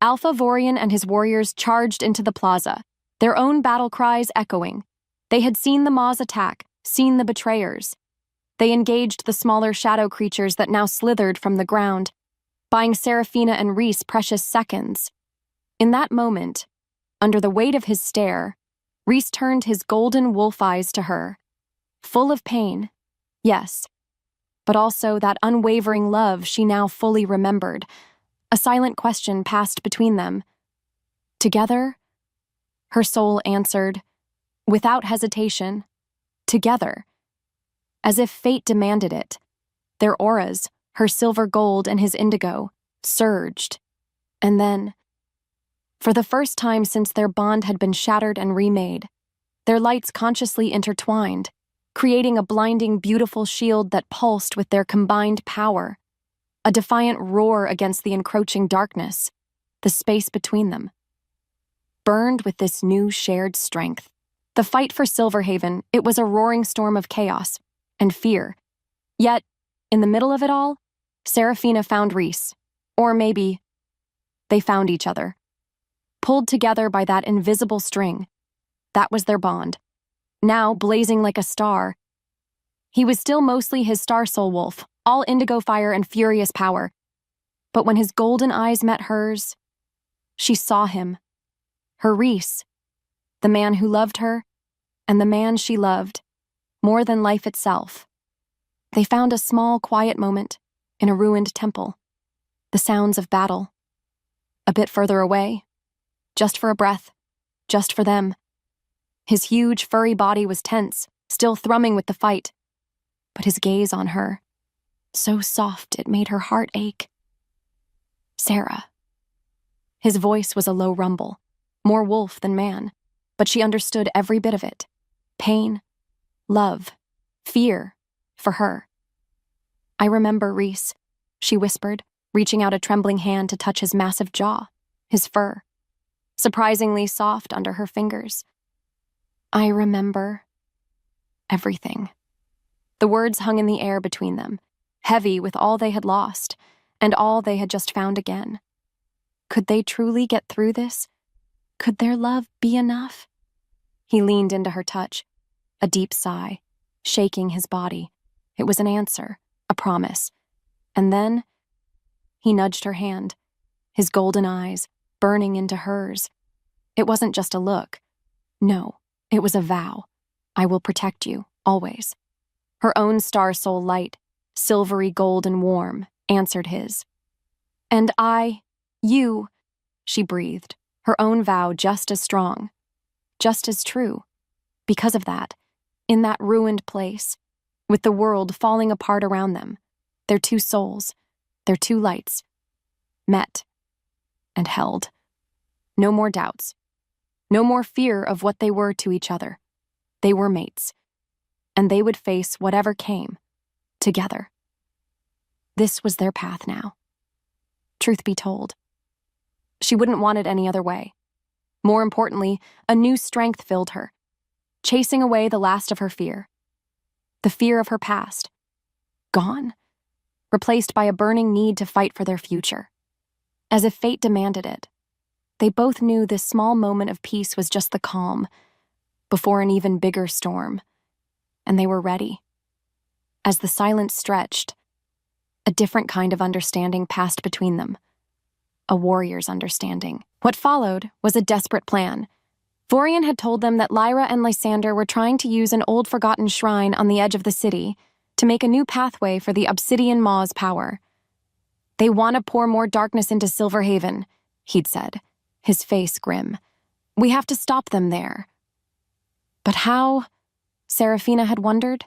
Alpha Vorian and his warriors charged into the plaza, their own battle cries echoing. They had seen the maw's attack, seen the betrayers. They engaged the smaller shadow creatures that now slithered from the ground, buying Serafina and Rhys precious seconds. In that moment, under the weight of his stare, Rhys turned his golden wolf eyes to her, full of pain, yes, but also that unwavering love she now fully remembered. A silent question passed between them. Together? Her soul answered, without hesitation, together. As if fate demanded it, their auras, her silver gold and his indigo, surged. And then, for the first time since their bond had been shattered and remade, their lights consciously intertwined, creating a blinding, beautiful shield that pulsed with their combined power, a defiant roar against the encroaching darkness, the space between them. Burned with this new shared strength, the fight for Silverhaven, it was a roaring storm of chaos and fear. Yet, in the middle of it all, Serafina found Rhys, or maybe they found each other. Pulled together by that invisible string, That was their bond. Now, blazing like a star, he was still mostly his star soul wolf, all indigo fire and furious power. But when his golden eyes met hers, she saw him. Her Reese, the man who loved her, and the man she loved, more than life itself. They found a small, quiet moment in a ruined temple. The sounds of battle. A bit further away, just for a breath, just for them. His huge, furry body was tense, still thrumming with the fight. But his gaze on her, so soft it made her heart ache. Sarah. His voice was a low rumble, more wolf than man, but she understood every bit of it. Pain, love, fear, for her. I remember Reese, she whispered, reaching out a trembling hand to touch his massive jaw, his fur, surprisingly soft under her fingers. I remember everything. The words hung in the air between them, heavy with all they had lost and all they had just found again. Could they truly get through this? Could their love be enough? He leaned into her touch, a deep sigh, shaking his body. It was an answer, a promise. And then he nudged her hand, his golden eyes burning into hers. It wasn't just a look. No, it was a vow. I will protect you, always. Her own star soul light, silvery gold and warm, answered his. And you, she breathed, her own vow just as strong, just as true. Because of that, in that ruined place, with the world falling apart around them, their two souls, their two lights, met and held. No more doubts, no more fear of what they were to each other. They were mates, and they would face whatever came, together. This was their path now. Truth be told, she wouldn't want it any other way. More importantly, a new strength filled her, chasing away the last of her fear. The fear of her past. Gone. Replaced by a burning need to fight for their future. As if fate demanded it. They both knew this small moment of peace was just the calm, before an even bigger storm. And they were ready. As the silence stretched, a different kind of understanding passed between them. A warrior's understanding. What followed was a desperate plan. Vorian had told them that Lyra and Lysander were trying to use an old forgotten shrine on the edge of the city to make a new pathway for the Obsidian Maw's power. They want to pour more darkness into Silverhaven, he'd said, his face grim. We have to stop them there. But how? Seraphina had wondered.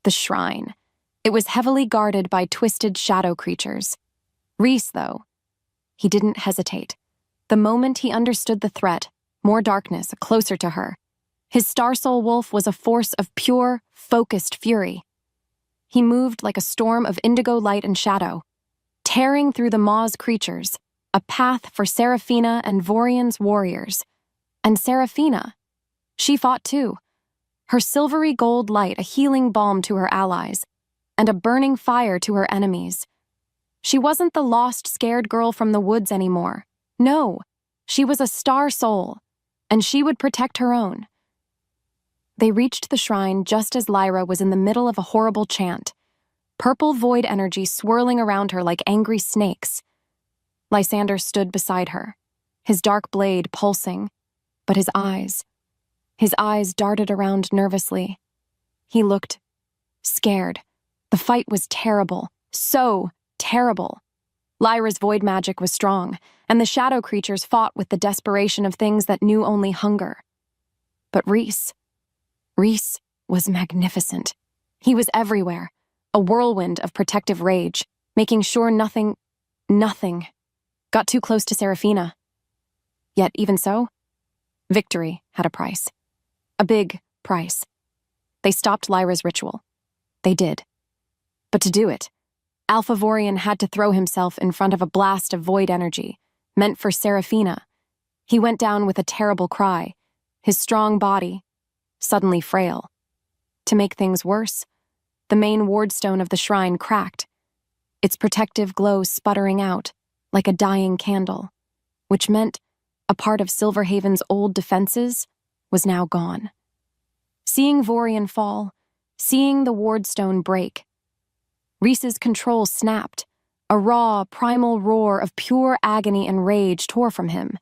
The shrine. It was heavily guarded by twisted shadow creatures. Reese, though, he didn't hesitate. The moment he understood the threat, more darkness, closer to her, his star soul wolf was a force of pure, focused fury. He moved like a storm of indigo light and shadow, tearing through the Maw's creatures, a path for Seraphina and Vorian's warriors. And Seraphina, she fought too. Her silvery gold light a healing balm to her allies, and a burning fire to her enemies. She wasn't the lost, scared girl from the woods anymore. No, she was a star soul, and she would protect her own. They reached the shrine just as Lyra was in the middle of a horrible chant, purple void energy swirling around her like angry snakes. Lysander stood beside her, his dark blade pulsing, but his eyes darted around nervously. He looked scared. The fight was terrible, so terrible. Lyra's void magic was strong, and the shadow creatures fought with the desperation of things that knew only hunger. But Reese was magnificent. He was everywhere, a whirlwind of protective rage, making sure nothing got too close to Seraphina. Yet even so, victory had a price. A big price. They stopped Lyra's ritual. They did. But to do it, Alpha Vorian had to throw himself in front of a blast of void energy, meant for Seraphina. He went down with a terrible cry, his strong body suddenly frail. To make things worse, the main wardstone of the shrine cracked, its protective glow sputtering out like a dying candle, which meant a part of Silverhaven's old defenses was now gone. Seeing Vorian fall, seeing the wardstone break, Rhys's control snapped. A raw, primal roar of pure agony and rage tore from him.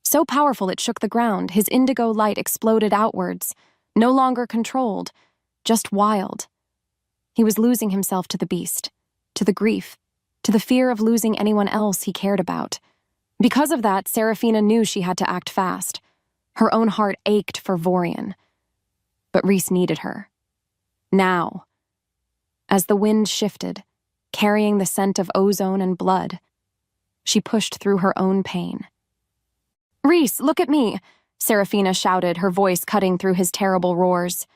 So powerful it shook the ground, his indigo light exploded outwards, no longer controlled, just wild. He was losing himself to the beast, to the grief, to the fear of losing anyone else he cared about. Because of that, Seraphina knew she had to act fast. Her own heart ached for Vorian. But Rhys needed her. Now. As the wind shifted, carrying the scent of ozone and blood, she pushed through her own pain. "Rhys, look at me!" Seraphina shouted, her voice cutting through his terrible roars.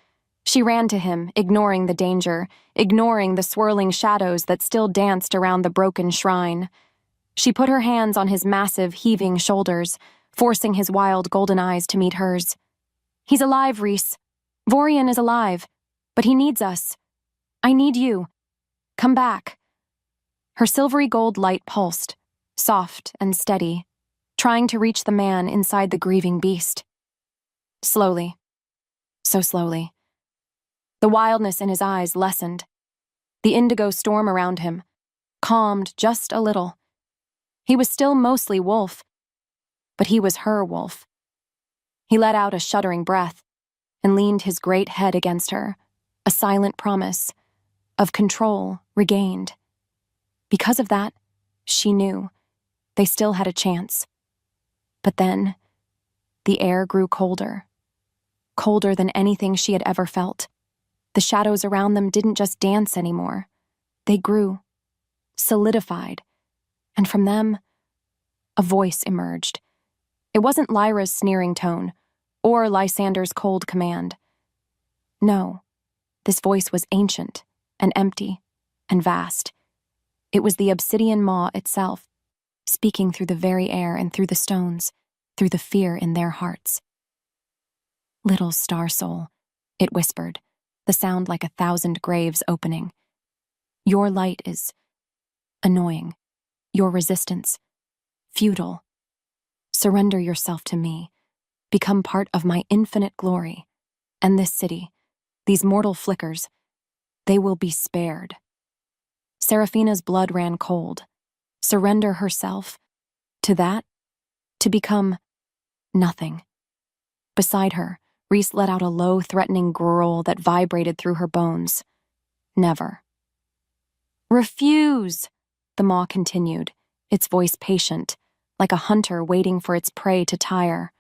She ran to him, ignoring the danger, ignoring the swirling shadows that still danced around the broken shrine. She put her hands on his massive, heaving shoulders, forcing his wild golden eyes to meet hers. "He's alive, Rhys. Vorian is alive, but he needs us. I need you. Come back." Her silvery gold light pulsed, soft and steady, trying to reach the man inside the grieving beast. Slowly. So slowly. The wildness in his eyes lessened. The indigo storm around him calmed just a little. He was still mostly wolf, but he was her wolf. He let out a shuddering breath and leaned his great head against her, a silent promise of control regained. Because of that, she knew they still had a chance. But then, the air grew colder. Colder than anything she had ever felt. The shadows around them didn't just dance anymore. They grew, solidified, and from them, a voice emerged. It wasn't Lyra's sneering tone, or Lysander's cold command. No, this voice was ancient, and empty, and vast. It was the obsidian maw itself, speaking through the very air and through the stones, through the fear in their hearts. "Little star soul," it whispered, the sound like 1,000 graves opening. "Your light is annoying. Your resistance, futile. Surrender yourself to me. Become part of my infinite glory. And this city, these mortal flickers, they will be spared." Seraphina's blood ran cold. Surrender herself to that, to become nothing. Beside her, Rhys let out a low, threatening growl that vibrated through her bones. Never. "Refuse," the maw continued, its voice patient, like a hunter waiting for its prey to tire.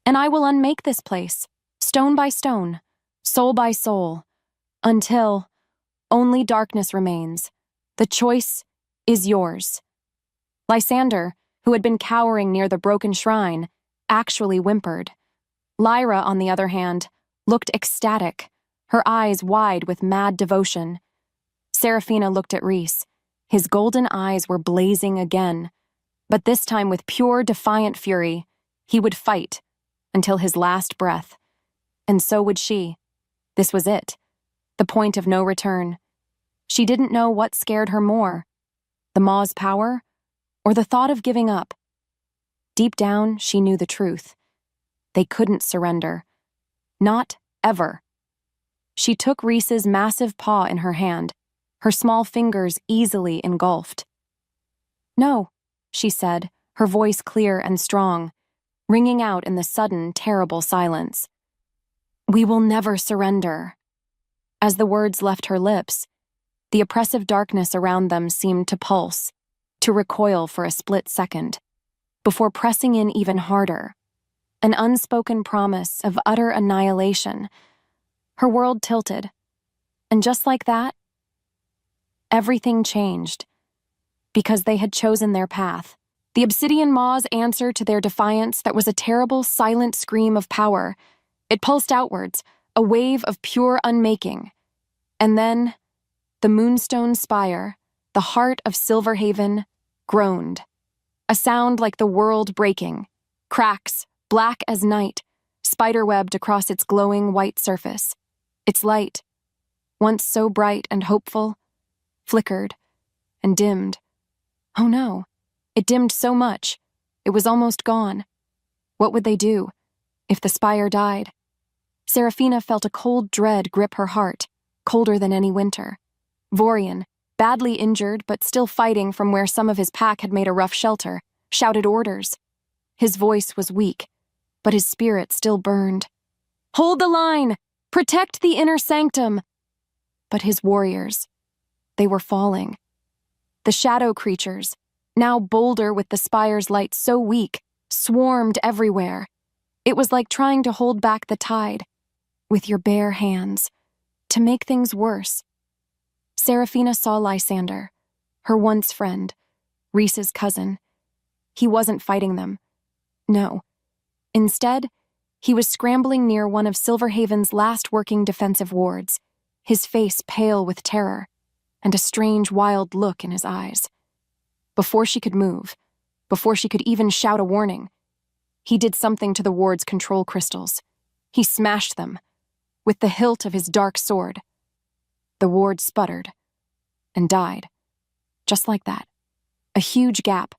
"And I will unmake this place, stone by stone, soul by soul, until only darkness remains. The choice is yours." Lysander, who had been cowering near the broken shrine, actually whimpered. Lyra, on the other hand, looked ecstatic, her eyes wide with mad devotion. Seraphina looked at Rhys. His golden eyes were blazing again, but this time with pure, defiant fury. He would fight until his last breath. And so would she. This was it, the point of no return. She didn't know what scared her more, the maw's power or the thought of giving up. Deep down, she knew the truth. They couldn't surrender. Not ever. She took Rhys's massive paw in her hand, her small fingers easily engulfed. "No," she said, her voice clear and strong, ringing out in the sudden, terrible silence. "We will never surrender." As the words left her lips, the oppressive darkness around them seemed to pulse, to recoil for a split second, before pressing in even harder. An unspoken promise of utter annihilation. Her world tilted, and just like that, everything changed, because they had chosen their path. The obsidian maw's answer to their defiance that was a terrible, silent scream of power. It pulsed outwards, a wave of pure unmaking. And then, the moonstone spire, the heart of Silverhaven, groaned. A sound like the world breaking. Cracks, black as night, spiderwebbed across its glowing white surface. Its light, once so bright and hopeful, flickered and dimmed. Oh no, it dimmed so much, it was almost gone. What would they do? If the spire died, Serafina felt a cold dread grip her heart, colder than any winter. Vorian, badly injured but still fighting from where some of his pack had made a rough shelter, shouted orders. His voice was weak, but his spirit still burned. "Hold the line! Protect the inner sanctum!" But his warriors, they were falling. The shadow creatures, now bolder with the spire's light so weak, swarmed everywhere. It was like trying to hold back the tide with your bare hands. To make things worse, Serafina saw Lysander, her once friend, Rhys's cousin. He wasn't fighting them. No. Instead, he was scrambling near one of Silverhaven's last working defensive wards, his face pale with terror, and a strange, wild look in his eyes. Before she could move, before she could even shout a warning, he did something to the ward's control crystals. He smashed them with the hilt of his dark sword. The ward sputtered and died, just like that. A huge gap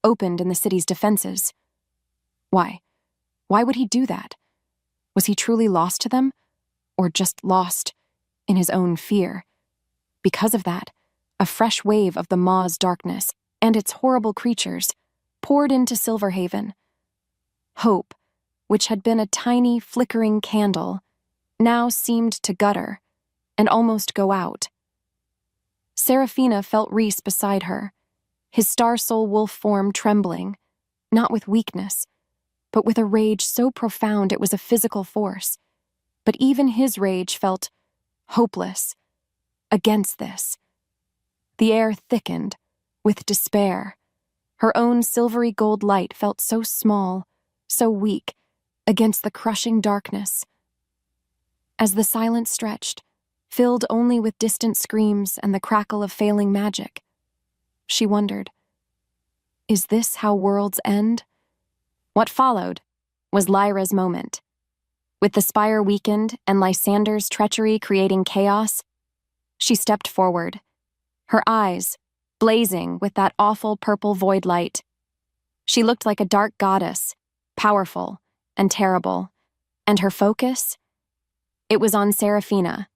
opened in the city's defenses. Why? Why would he do that? Was he truly lost to them, or just lost in his own fear? Because of that, a fresh wave of the Maw's darkness and its horrible creatures poured into Silverhaven. Hope, which had been a tiny, flickering candle, now seemed to gutter and almost go out. Serafina felt Rhys beside her, his star soul wolf form trembling, not with weakness, but with a rage so profound it was a physical force. But even his rage felt hopeless against this. The air thickened with despair. Her own silvery gold light felt so small, so weak, against the crushing darkness. As the silence stretched, filled only with distant screams and the crackle of failing magic, she wondered, is this how worlds end? What followed was Lyra's moment. With the spire weakened and Lysander's treachery creating chaos, she stepped forward, her eyes blazing with that awful purple void light. She looked like a dark goddess, powerful and terrible, and her focus? It was on Serafina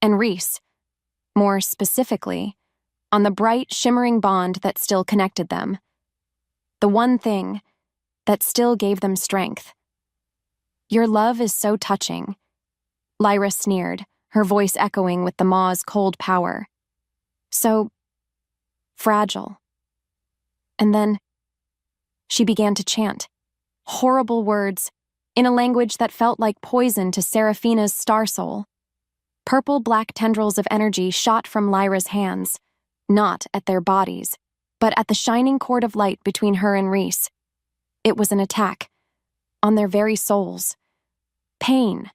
and Rhys, more specifically, on the bright, shimmering bond that still connected them. The one thing that still gave them strength. "Your love is so touching," Lyra sneered, her voice echoing with the Maw's cold power. "So fragile." And then she began to chant, horrible words, in a language that felt like poison to Serafina's star soul. Purple-black tendrils of energy shot from Lyra's hands, not at their bodies, but at the shining cord of light between her and Rhys. It was an attack on their very souls. Pain.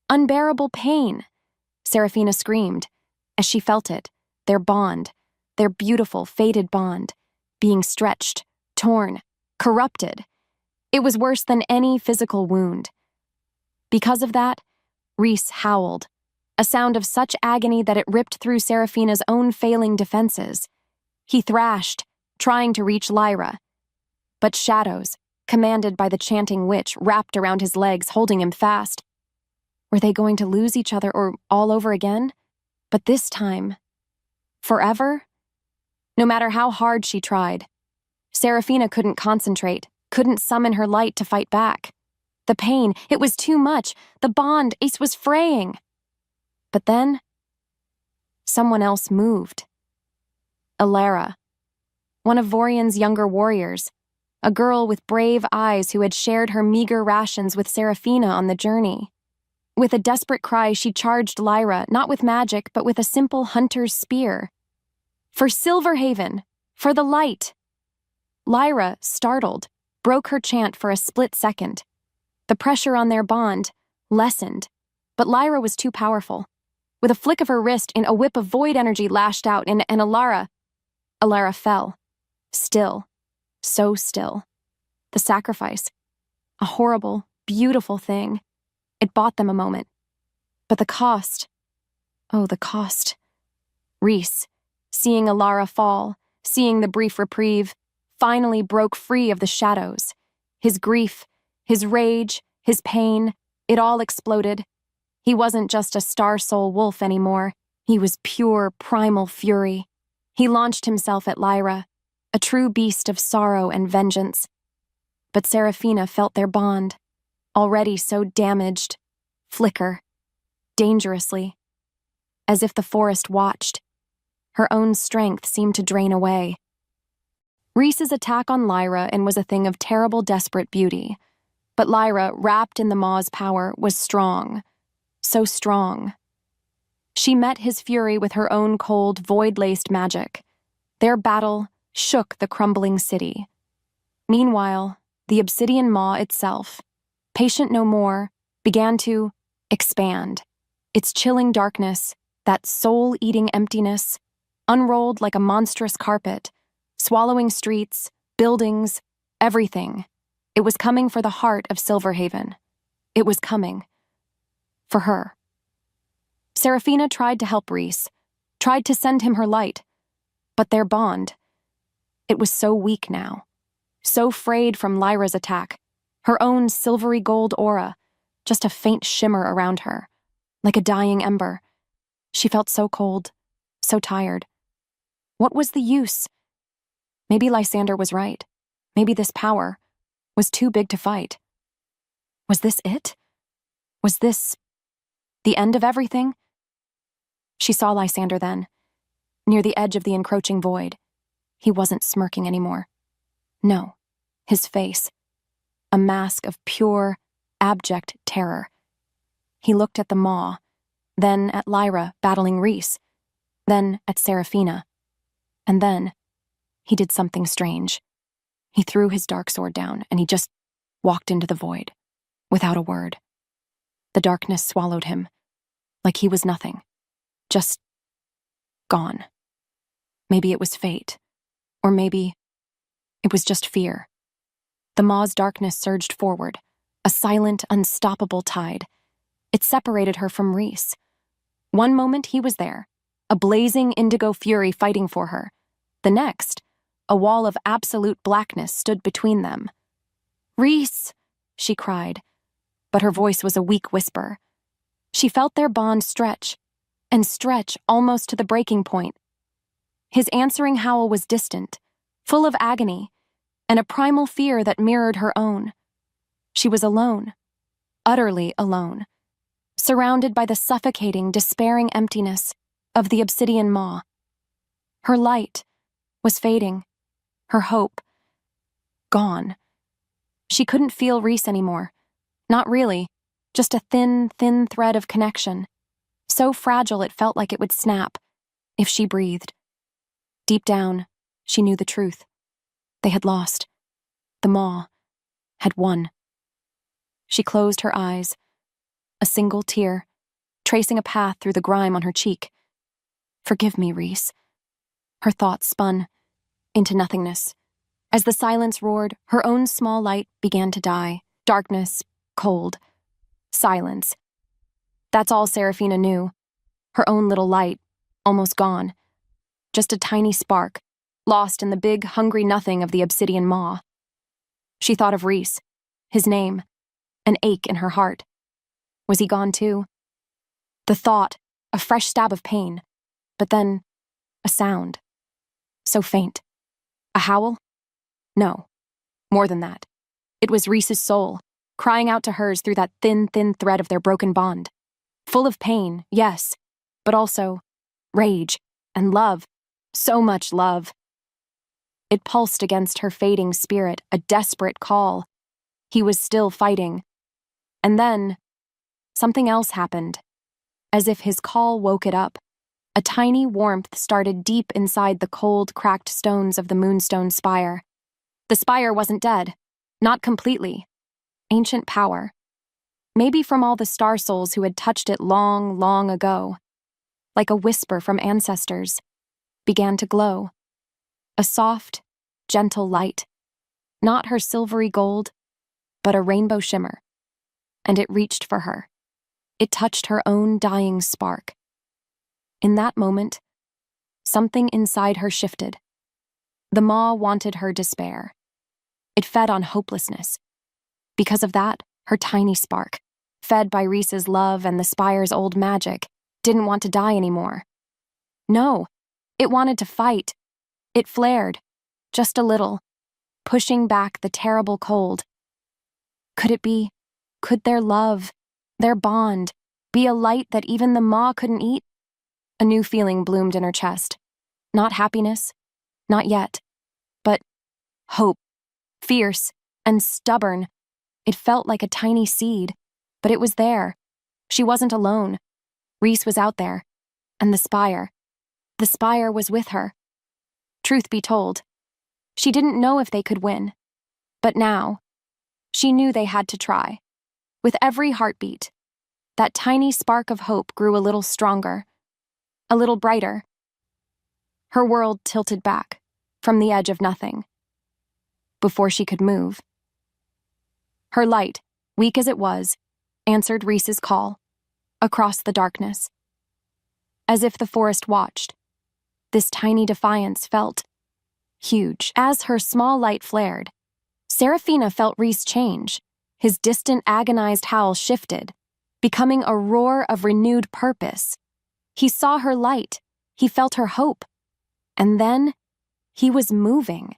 Unbearable pain. Serafina screamed as she felt it, their bond, their beautiful, faded bond, being stretched, torn, corrupted. It was worse than any physical wound. Because of that, Rhys howled, a sound of such agony that it ripped through Serafina's own failing defenses. He thrashed, trying to reach Lyra, but shadows, commanded by the chanting witch, wrapped around his legs, holding him fast. Were they going to lose each other or all over again? But this time, forever? No matter how hard she tried, Serafina couldn't concentrate, couldn't summon her light to fight back. The pain, it was too much. The bond, it was fraying. But then, someone else moved. Alara, one of Vorian's younger warriors, a girl with brave eyes who had shared her meager rations with Serafina on the journey. With a desperate cry, she charged Lyra, not with magic, but with a simple hunter's spear. For Silverhaven! For the light! Lyra, startled, broke her chant for a split second. The pressure on their bond lessened, but Lyra was too powerful. With a flick of her wrist, a whip of void energy lashed out, and Alara fell. Still. So still. The sacrifice. A horrible, beautiful thing. It bought them a moment. But the cost. Oh, the cost. Rhys, seeing Alara fall, seeing the brief reprieve, finally broke free of the shadows. His grief, his rage, his pain, it all exploded. He wasn't just a star soul wolf anymore. He was pure, primal fury. He launched himself at Lyra, a true beast of sorrow and vengeance. But Serafina felt their bond, already so damaged, flicker, dangerously. As if the forest watched, her own strength seemed to drain away. Rhys's attack on Lyra was a thing of terrible, desperate beauty. But Lyra, wrapped in the Maw's power, was strong. So strong. She met his fury with her own cold, void-laced magic. Their battle shook the crumbling city. Meanwhile, the obsidian maw itself, patient no more, began to expand. Its chilling darkness, that soul-eating emptiness, unrolled like a monstrous carpet, swallowing streets, buildings, everything. It was coming for the heart of Silverhaven. It was coming. For her. Serafina tried to help Rhys, tried to send him her light, but their bond, it was so weak now, so frayed from Lyra's attack, her own silvery gold aura, just a faint shimmer around her, like a dying ember. She felt so cold, so tired. What was the use? Maybe Lysander was right. Maybe this power was too big to fight. Was this it? Was this the end of everything? She saw Lysander then, near the edge of the encroaching void. He wasn't smirking anymore. No, his face, a mask of pure, abject terror. He looked at the maw, then at Lyra battling Rhys, then at Serafina. And then, he did something strange. He threw his dark sword down and he just walked into the void, without a word. The darkness swallowed him, like he was nothing. Just gone. Maybe it was fate, or maybe it was just fear. The maw's darkness surged forward, a silent, unstoppable tide. It separated her from Rhys. One moment he was there, a blazing indigo fury fighting for her. The next, a wall of absolute blackness stood between them. "Rhys!" she cried, but her voice was a weak whisper. She felt their bond stretch, and stretch almost to the breaking point. His answering howl was distant, full of agony, and a primal fear that mirrored her own. She was alone, utterly alone, surrounded by the suffocating, despairing emptiness of the obsidian maw. Her light was fading, her hope gone. She couldn't feel Rhys anymore. Not really, just a thin, thin thread of connection. So fragile it felt like it would snap if she breathed. Deep down, she knew the truth. They had lost. The maw had won. She closed her eyes, a single tear, tracing a path through the grime on her cheek. "Forgive me, Rhys." Her thoughts spun into nothingness. As the silence roared, her own small light began to die. Darkness, cold, silence. That's all Serafina knew. Her own little light, almost gone. Just a tiny spark, lost in the big, hungry nothing of the obsidian maw. She thought of Rhys, his name, an ache in her heart. Was he gone too? The thought, a fresh stab of pain, but then a sound. So faint. A howl? No, more than that. It was Rhys's soul, crying out to hers through that thin, thin thread of their broken bond. Full of pain, yes, but also rage and love, so much love. It pulsed against her fading spirit, a desperate call. He was still fighting. And then, something else happened. As if his call woke it up, a tiny warmth started deep inside the cold, cracked stones of the moonstone spire. The spire wasn't dead, not completely. Ancient power. Maybe from all the star souls who had touched it long, long ago. Like a whisper from ancestors, began to glow. A soft, gentle light. Not her silvery gold, but a rainbow shimmer. And it reached for her. It touched her own dying spark. In that moment, something inside her shifted. The maw wanted her despair. It fed on hopelessness. Because of that, her tiny spark, fed by Reese's love and the spire's old magic, didn't want to die anymore. No, it wanted to fight. It flared, just a little, pushing back the terrible cold. Could their love, their bond, be a light that even the maw couldn't eat? A new feeling bloomed in her chest. Not happiness, not yet, but hope, fierce and stubborn. It felt like a tiny seed, but it was there. She wasn't alone. Reese was out there, and the spire was with her. Truth be told, she didn't know if they could win, but now, she knew they had to try. With every heartbeat, that tiny spark of hope grew a little stronger, a little brighter. Her world tilted back, from the edge of nothing. Before she could move, her light, weak as it was, answered Reese's call, across the darkness. As if the forest watched, this tiny defiance felt huge. As her small light flared, Seraphina felt Reese change. His distant, agonized howl shifted, becoming a roar of renewed purpose. He saw her light. He felt her hope. And then, he was moving.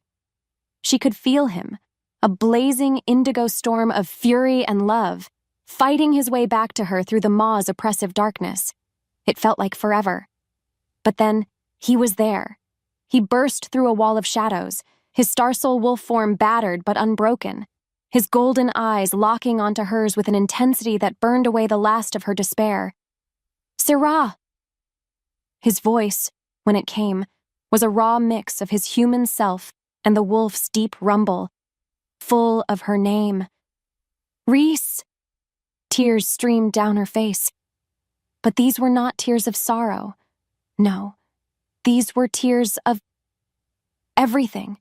She could feel him, a blazing indigo storm of fury and love, fighting his way back to her through the maw's oppressive darkness. It felt like forever. But then, he was there. He burst through a wall of shadows, his starsoul wolf form battered but unbroken, his golden eyes locking onto hers with an intensity that burned away the last of her despair. "Sirah!" His voice, when it came, was a raw mix of his human self and the wolf's deep rumble, full of her name. "Reese!" Tears streamed down her face. But these were not tears of sorrow. No, these were tears of everything.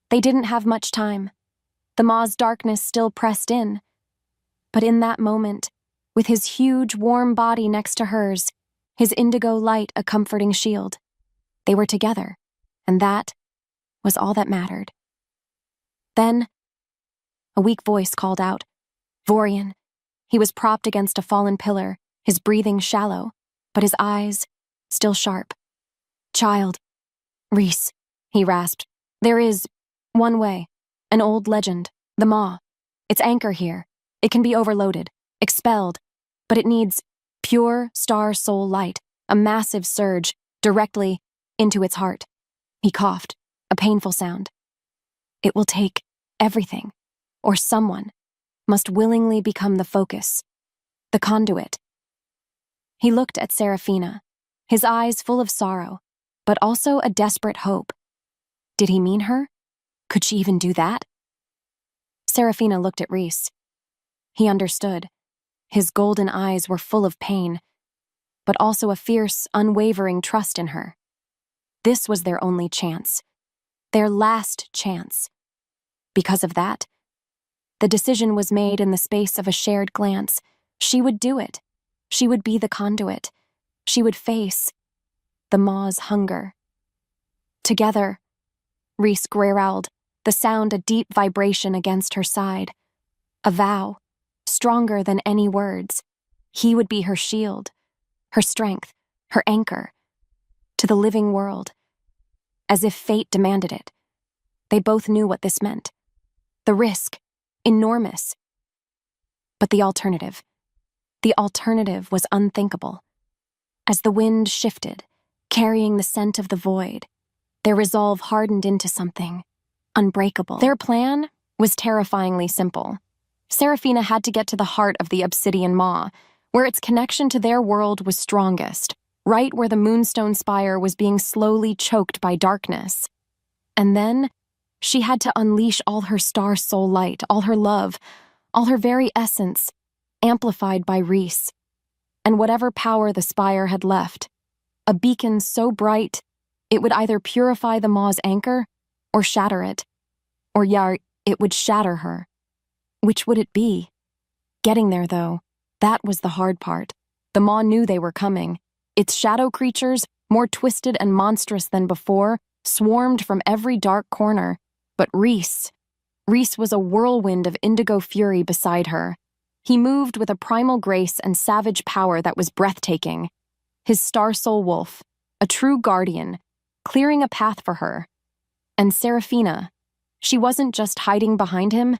They didn't have much time. The maw's darkness still pressed in. But in that moment, with his huge, warm body next to hers, his indigo light a comforting shield, they were together, and that was all that mattered. Then, a weak voice called out, "Vorian." He was propped against a fallen pillar, his breathing shallow, but his eyes still sharp. "Child." "Reese," he rasped. "There is one way, an old legend, the maw. Its anchor here. It can be overloaded, expelled, but it needs pure star soul light, a massive surge, directly into its heart." He coughed, a painful sound. "It will take everything, or someone must willingly become the focus, the conduit." He looked at Seraphina, his eyes full of sorrow, but also a desperate hope. Did he mean her? Could she even do that? Seraphina looked at Reese. He understood. His golden eyes were full of pain, but also a fierce, unwavering trust in her. This was their only chance, their last chance. Because of that, the decision was made in the space of a shared glance. She would do it. She would be the conduit. She would face the maw's hunger. Together, Reese growled, the sound a deep vibration against her side. A vow, stronger than any words. He would be her shield, her strength, her anchor, to the living world. As if fate demanded it. They both knew what this meant. The risk, enormous. But the alternative was unthinkable. As the wind shifted, carrying the scent of the void, their resolve hardened into something unbreakable. Their plan was terrifyingly simple. Seraphina had to get to the heart of the obsidian maw, where its connection to their world was strongest, right where the moonstone spire was being slowly choked by darkness. And then, she had to unleash all her star soul light, all her love, all her very essence, amplified by Reese, and whatever power the spire had left, a beacon so bright it would either purify the maw's anchor or shatter it, or it would shatter her. Which would it be? Getting there, though, that was the hard part. The maw knew they were coming. Its shadow creatures, more twisted and monstrous than before, swarmed from every dark corner. But Reese was a whirlwind of indigo fury beside her, He moved with a primal grace and savage power that was breathtaking. His star soul wolf, a true guardian, clearing a path for her. And Seraphina, she wasn't just hiding behind him.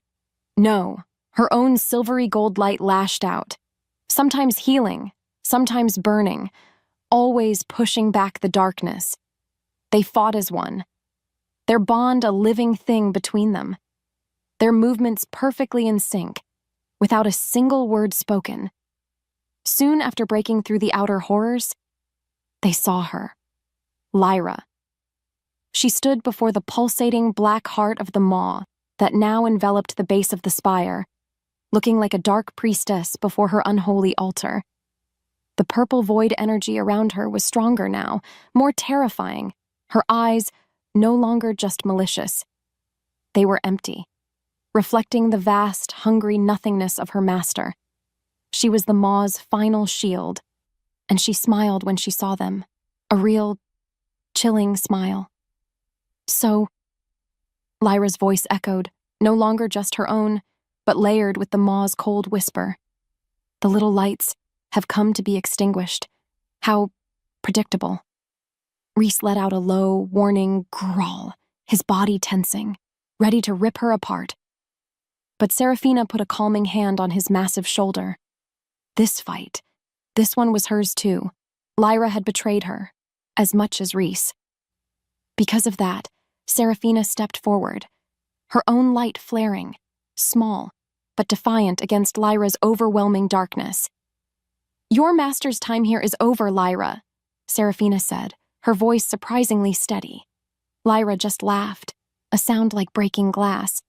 No, her own silvery gold light lashed out, sometimes healing, sometimes burning, always pushing back the darkness. They fought as one, their bond a living thing between them, their movements perfectly in sync, without a single word spoken. Soon after breaking through the outer horrors, they saw her, Lyra. She stood before the pulsating black heart of the maw that now enveloped the base of the spire, looking like a dark priestess before her unholy altar. The purple void energy around her was stronger now, more terrifying, her eyes no longer just malicious. They were empty, reflecting the vast, hungry nothingness of her master. She was the maw's final shield, and she smiled when she saw them, a real, chilling smile. So, Lyra's voice echoed, no longer just her own, but layered with the maw's cold whisper. The little lights have come to be extinguished. How predictable. Rhys let out a low, warning growl, his body tensing, ready to rip her apart. But Seraphina put a calming hand on his massive shoulder. This fight, this one was hers too. Lyra had betrayed her, as much as Rhys. Because of that, Seraphina stepped forward, her own light flaring, small, but defiant against Lyra's overwhelming darkness. "Your master's time here is over, Lyra," Seraphina said, her voice surprisingly steady. Lyra just laughed, a sound like breaking glass.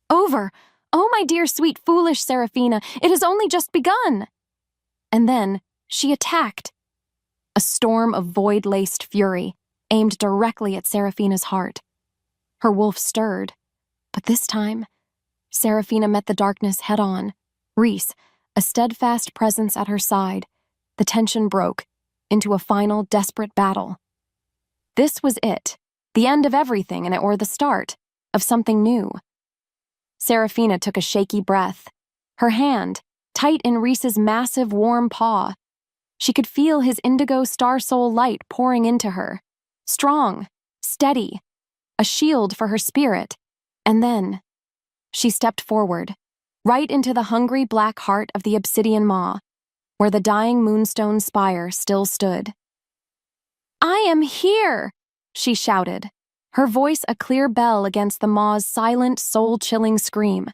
"Over? Oh, my dear, sweet, foolish Seraphina, it has only just begun!" And then she attacked. A storm of void-laced fury, aimed directly at Seraphina's heart. Her wolf stirred, but this time, Seraphina met the darkness head-on. Rhys, a steadfast presence at her side, the tension broke into a final desperate battle. This was it, the end of everything, or the start of something new. Seraphina took a shaky breath, her hand tight in Rhys's massive, warm paw. She could feel his indigo star soul light pouring into her, strong, steady, a shield for her spirit. And then she stepped forward, right into the hungry black heart of the obsidian maw, where the dying moonstone spire still stood. "I am here!" she shouted, her voice a clear bell against the maw's silent, soul-chilling scream.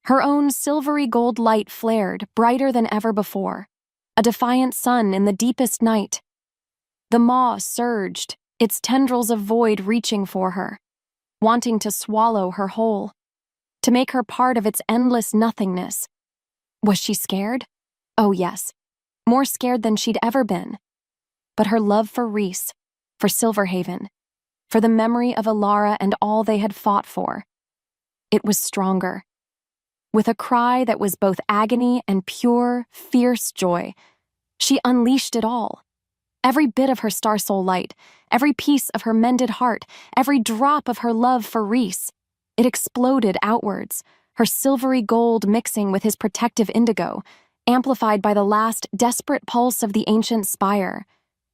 Her own silvery gold light flared, brighter than ever before, a defiant sun in the deepest night. The maw surged, its tendrils of void reaching for her, wanting to swallow her whole, to make her part of its endless nothingness. Was she scared? Oh yes, more scared than she'd ever been. But her love for Rhys, for Silverhaven, for the memory of Alara and all they had fought for, it was stronger. With a cry that was both agony and pure, fierce joy, she unleashed it all. Every bit of her star soul light, every piece of her mended heart, every drop of her love for Rhys. It exploded outwards, her silvery gold mixing with his protective indigo, amplified by the last desperate pulse of the ancient spire.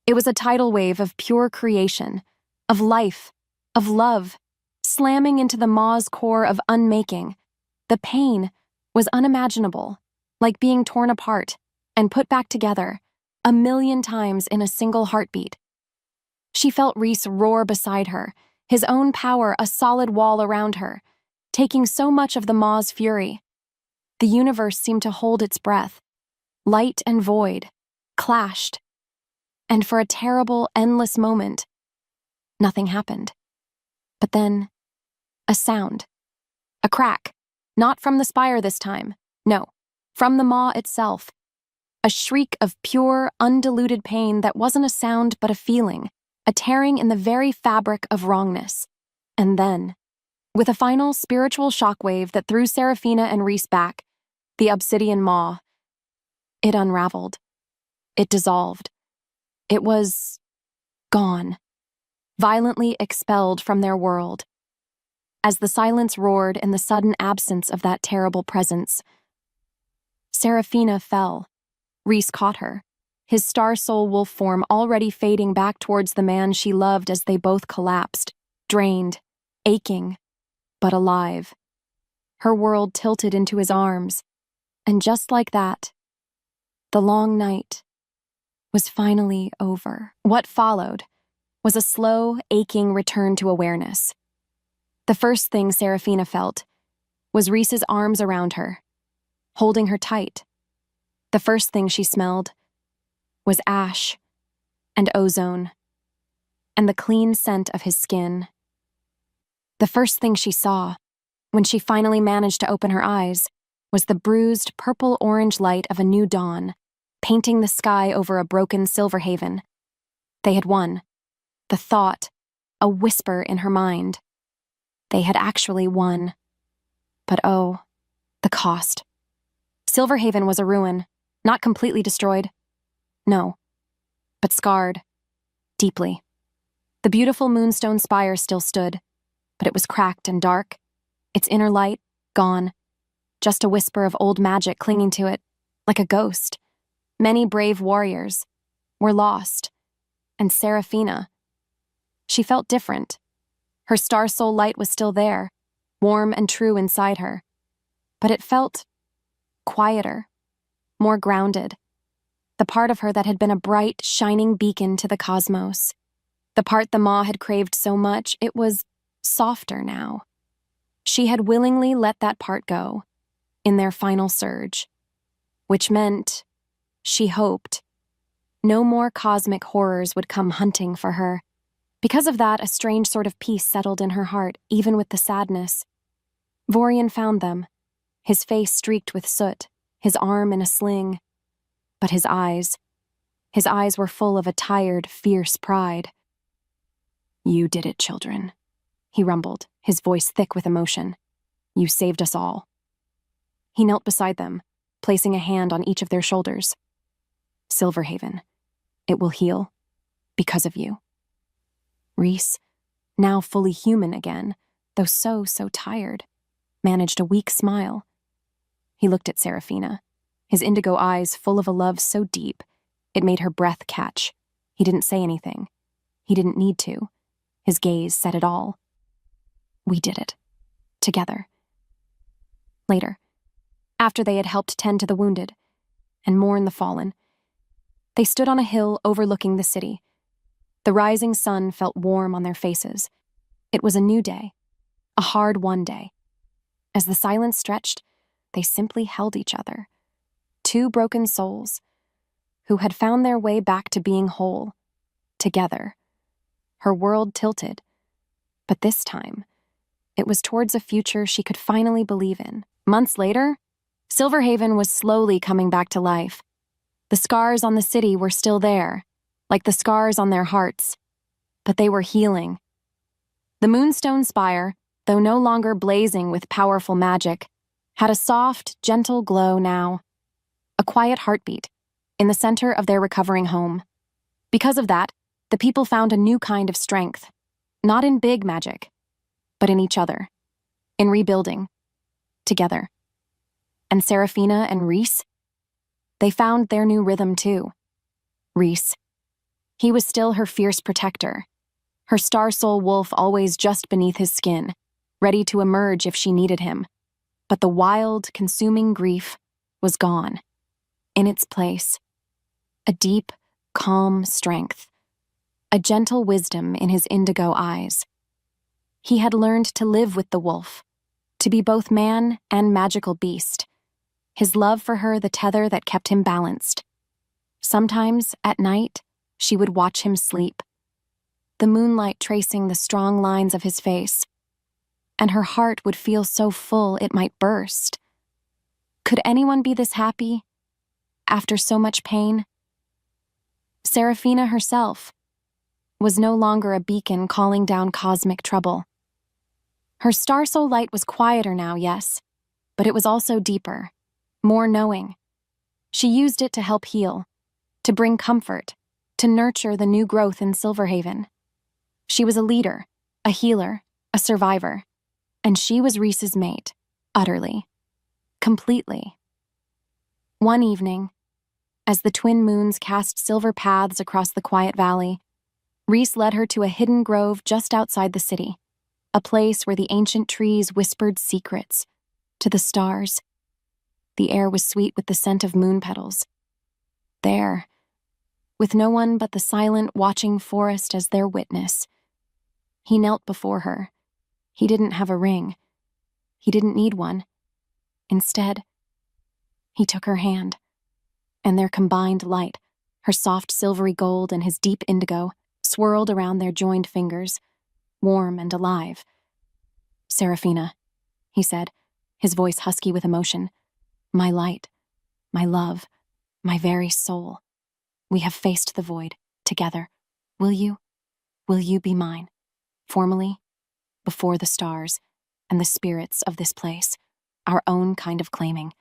It was a tidal wave of pure creation, of life, of love, slamming into the maw's core of unmaking. The pain was unimaginable, like being torn apart and put back together 1,000,000 times in a single heartbeat. She felt Rhys roar beside her, his own power a solid wall around her, taking so much of the maw's fury. The universe seemed to hold its breath. Light and void clashed, and for a terrible, endless moment, nothing happened. But then, a sound, a crack. Not from the spire this time, no, from the maw itself. A shriek of pure, undiluted pain that wasn't a sound but a feeling, a tearing in the very fabric of wrongness. And then, with a final spiritual shockwave that threw Seraphina and Rhys back, the obsidian maw, it unraveled. It dissolved. It was gone, violently expelled from their world. As the silence roared in the sudden absence of that terrible presence, Seraphina fell. Rhys caught her, his star soul wolf form already fading back towards the man she loved as they both collapsed, drained, aching, but alive. Her world tilted into his arms, and just like that, the long night was finally over. What followed was a slow, aching return to awareness. The first thing Seraphina felt was Rhys's arms around her, holding her tight. The first thing she smelled was ash and ozone and the clean scent of his skin. The first thing she saw, when she finally managed to open her eyes, was the bruised purple-orange light of a new dawn, painting the sky over a broken Silverhaven. They had won. The thought, a whisper in her mind. They had actually won. But oh, the cost. Silverhaven was a ruin, not completely destroyed. No, but scarred. Deeply. The beautiful moonstone spire still stood, but it was cracked and dark, its inner light gone. Just a whisper of old magic clinging to it, like a ghost. Many brave warriors were lost, and Seraphina. She felt different. Her star soul light was still there, warm and true inside her, but it felt quieter, more grounded. The part of her that had been a bright, shining beacon to the cosmos. The part the maw had craved so much, it was softer now. She had willingly let that part go, in their final surge, which meant, she hoped, no more cosmic horrors would come hunting for her. Because of that, a strange sort of peace settled in her heart, even with the sadness. Vorian found them, his face streaked with soot, his arm in a sling. But his eyes were full of a tired, fierce pride. "You did it, children," he rumbled, his voice thick with emotion. "You saved us all." He knelt beside them, placing a hand on each of their shoulders. "Silverhaven, it will heal because of you." Rhys, now fully human again, though so tired, managed a weak smile. He looked at Seraphina, his indigo eyes full of a love so deep, it made her breath catch. He didn't say anything. He didn't need to. His gaze said it all. "We did it. Together." Later, after they had helped tend to the wounded and mourn the fallen, they stood on a hill overlooking the city. The rising sun felt warm on their faces. It was a new day, a hard-won day. As the silence stretched, they simply held each other. Two broken souls who had found their way back to being whole, together. Her world tilted, but this time, it was towards a future she could finally believe in. Months later, Silverhaven was slowly coming back to life. The scars on the city were still there, like the scars on their hearts, but they were healing. The moonstone spire, though no longer blazing with powerful magic, had a soft, gentle glow now, a quiet heartbeat in the center of their recovering home. Because of that, the people found a new kind of strength, not in big magic, but in each other, in rebuilding, together. And Seraphina and Rhys, they found their new rhythm too. Rhys, he was still her fierce protector, her star soul wolf always just beneath his skin, ready to emerge if she needed him. But the wild, consuming grief was gone. In its place, a deep, calm strength, a gentle wisdom in his indigo eyes. He had learned to live with the wolf, to be both man and magical beast, his love for her the tether that kept him balanced. Sometimes, at night, she would watch him sleep, the moonlight tracing the strong lines of his face, and her heart would feel so full it might burst. Could anyone be this happy after so much pain? Seraphina herself was no longer a beacon calling down cosmic trouble. Her star soul light was quieter now, yes, but it was also deeper, more knowing. She used it to help heal, to bring comfort, to nurture the new growth in Silverhaven. She was a leader, a healer, a survivor, and she was Rhys's mate, utterly, completely. One evening, as the twin moons cast silver paths across the quiet valley, Reese led her to a hidden grove just outside the city, a place where the ancient trees whispered secrets to the stars. The air was sweet with the scent of moon petals. There, with no one but the silent, watching forest as their witness, he knelt before her. He didn't have a ring. He didn't need one. Instead, he took her hand, and their combined light, her soft silvery gold and his deep indigo, swirled around their joined fingers, warm and alive. "Seraphina," he said, his voice husky with emotion. "My light, my love, my very soul. We have faced the void together. Will you be mine, formally, before the stars and the spirits of this place, our own kind of claiming?"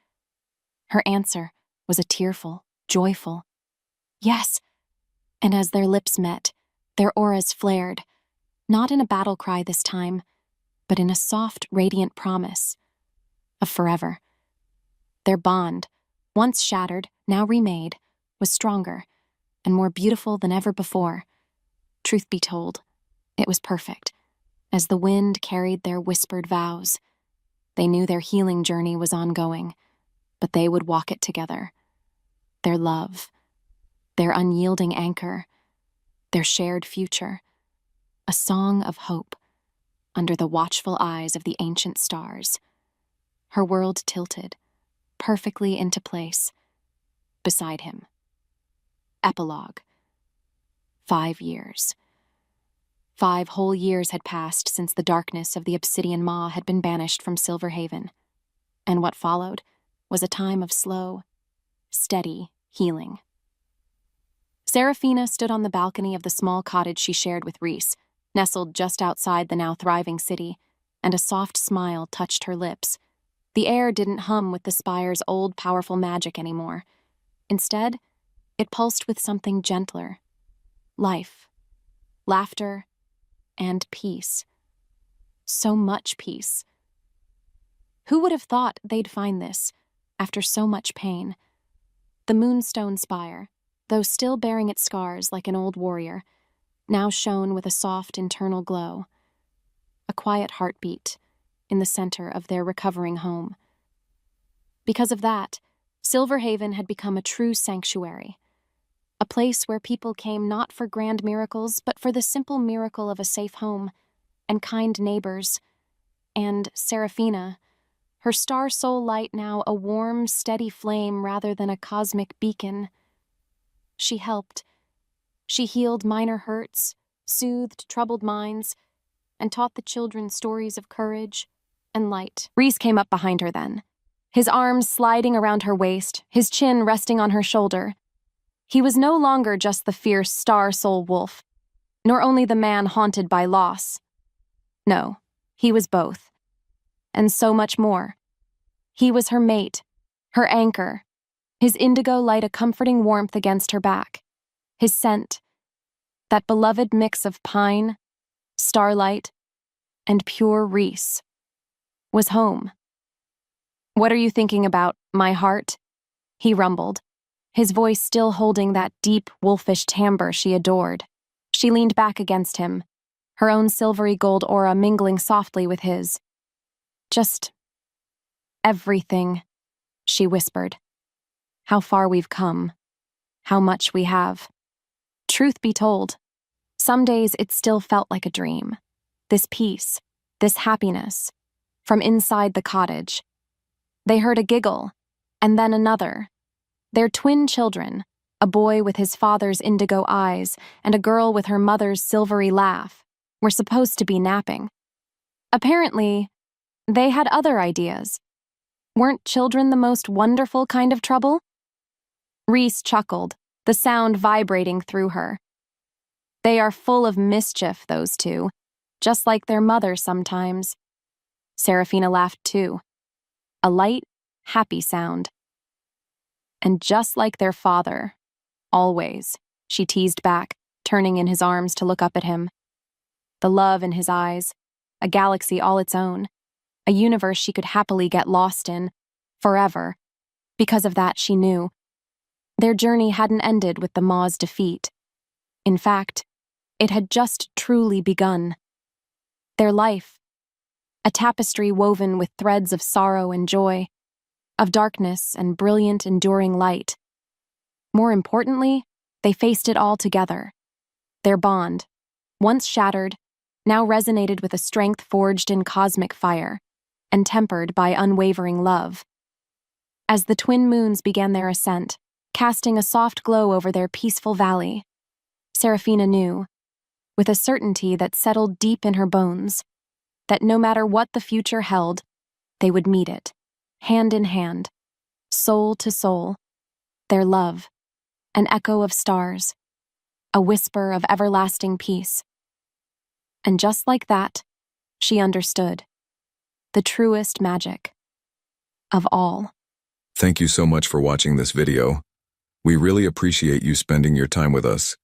Her answer was a tearful, joyful yes, and as their lips met, their auras flared, not in a battle cry this time, but in a soft, radiant promise of forever. Their bond, once shattered, now remade, was stronger and more beautiful than ever before. Truth be told, it was perfect. As the wind carried their whispered vows, they knew their healing journey was ongoing, but they would walk it together. Their love, their unyielding anchor, their shared future, a song of hope under the watchful eyes of the ancient stars. Her world tilted, perfectly into place, beside him. Epilogue. 5 years. 5 whole years had passed since the darkness of the obsidian maw had been banished from Silverhaven, and what followed was a time of slow, steady healing. Seraphina stood on the balcony of the small cottage she shared with Reese, nestled just outside the now thriving city, and a soft smile touched her lips. The air didn't hum with the spire's old, powerful magic anymore. Instead, it pulsed with something gentler. Life, laughter, and peace. So much peace. Who would have thought they'd find this, after so much pain? The moonstone spire, though still bearing its scars like an old warrior, now shone with a soft internal glow. A quiet heartbeat in the center of their recovering home. Because of that, Silverhaven had become a true sanctuary, a place where people came not for grand miracles, but for the simple miracle of a safe home and kind neighbors. And Seraphina, her star soul light now a warm, steady flame rather than a cosmic beacon. She helped. She healed minor hurts, soothed troubled minds, and taught the children stories of courage and light. Reese came up behind her then, his arms sliding around her waist, his chin resting on her shoulder. He was no longer just the fierce star soul wolf, nor only the man haunted by loss. No, he was both. And so much more. He was her mate, her anchor, his indigo light a comforting warmth against her back, his scent, that beloved mix of pine, starlight, and pure Reese, was home. "What are you thinking about, my heart?" he rumbled, his voice still holding that deep, wolfish timbre she adored. She leaned back against him, her own silvery gold aura mingling softly with his. "Just everything," she whispered. "How far we've come, how much we have." Truth be told, some days it still felt like a dream. This peace, this happiness, from inside the cottage. They heard a giggle, and then another. Their twin children, a boy with his father's indigo eyes and a girl with her mother's silvery laugh, were supposed to be napping. Apparently, they had other ideas. Weren't children the most wonderful kind of trouble? Reese chuckled, the sound vibrating through her. They are full of mischief, those two, just like their mother sometimes. Seraphina laughed too. A light, happy sound. And just like their father, always, she teased back, turning in his arms to look up at him. The love in his eyes, a galaxy all its own, a universe she could happily get lost in, forever, Because of that, she knew their journey hadn't ended with the Maw's defeat. In fact, it had just truly begun. Their life, a tapestry woven with threads of sorrow and joy, of darkness and brilliant, enduring light. More importantly, they faced it all together. Their bond, once shattered, now resonated with a strength forged in cosmic fire and tempered by unwavering love. As the twin moons began their ascent, casting a soft glow over their peaceful valley, Serafina knew, with a certainty that settled deep in her bones, that no matter what the future held, they would meet it, hand in hand, soul to soul, their love, an echo of stars, a whisper of everlasting peace. And just like that, she understood the truest magic of all. Thank you so much for watching this video. We really appreciate you spending your time with us.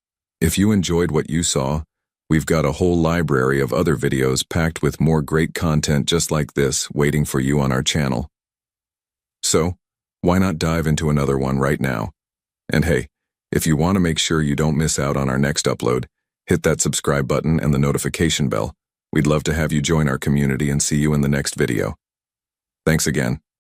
If you enjoyed what you saw, we've got a whole library of other videos packed with more great content just like this waiting for you on our channel. So, why not dive into another one right now? And hey, if you want to make sure you don't miss out on our next upload, hit that subscribe button and the notification bell. We'd love to have you join our community and see you in the next video. Thanks again.